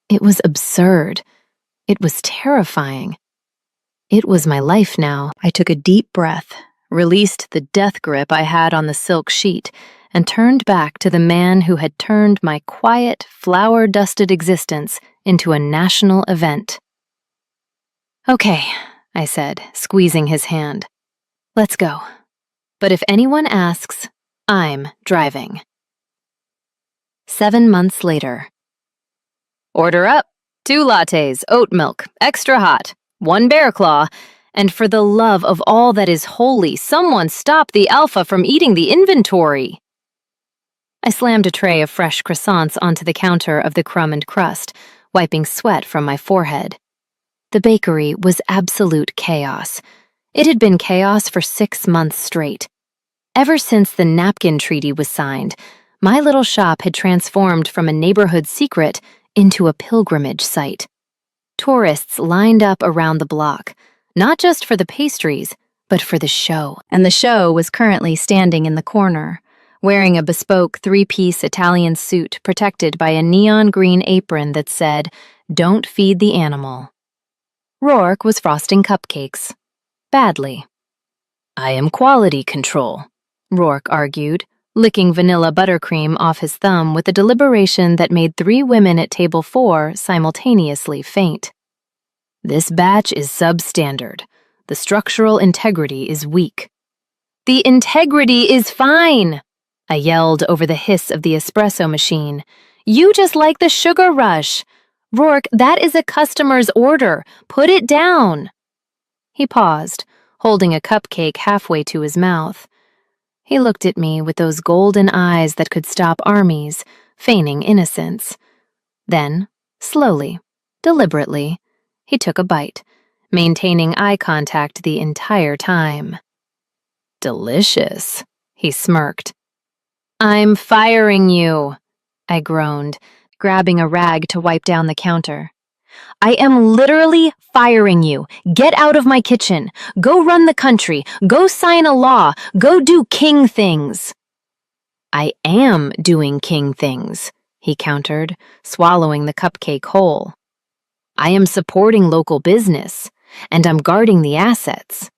It was absurd. It was terrifying. It was my life now. I took a deep breath, released the death grip I had on the silk sheet, and turned back to the man who had turned my quiet, flower-dusted existence into a national event. "Okay," I said, squeezing his hand. "Let's go. But if anyone asks, I'm driving." 7 months later. "Order up. 2 lattes, oat milk, extra hot, 1 bear claw, and for the love of all that is holy, someone stop the alpha from eating the inventory." I slammed a tray of fresh croissants onto the counter of the Crumb and Crust, wiping sweat from my forehead. The bakery was absolute chaos. It had been chaos for 6 months straight. Ever since the napkin treaty was signed, my little shop had transformed from a neighborhood secret into a pilgrimage site. Tourists lined up around the block, not just for the pastries, but for the show. And the show was currently standing in the corner, wearing a bespoke 3-piece Italian suit protected by a neon green apron that said, "Don't feed the animal." Rourke was frosting cupcakes. Badly. "I am quality control," Rourke argued, licking vanilla buttercream off his thumb with a deliberation that made 3 women at table 4 simultaneously faint. "This batch is substandard. The structural integrity is weak." "The integrity is fine," I yelled over the hiss of the espresso machine. "You just like the sugar rush. Rourke, that is a customer's order. Put it down." He paused, holding a cupcake halfway to his mouth. He looked at me with those golden eyes that could stop armies, feigning innocence. Then, slowly, deliberately, he took a bite, maintaining eye contact the entire time. "Delicious," he smirked. "I'm firing you," I groaned, grabbing a rag to wipe down the counter. "I am literally firing you. Get out of my kitchen. Go run the country. Go sign a law. Go do king things." "I am doing king things," he countered, swallowing the cupcake whole. "I am supporting local business, and I'm guarding the assets."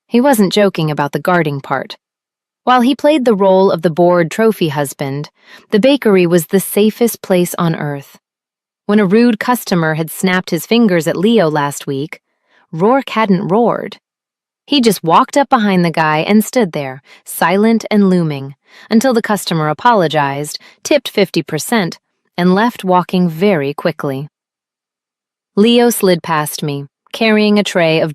He wasn't joking about the guarding part. While he played the role of the bored trophy husband, the bakery was the safest place on earth. When a rude customer had snapped his fingers at Leo last week, Rourke hadn't roared. He just walked up behind the guy and stood there, silent and looming, until the customer apologized, tipped 50%, and left walking very quickly. Leo slid past me, carrying a tray of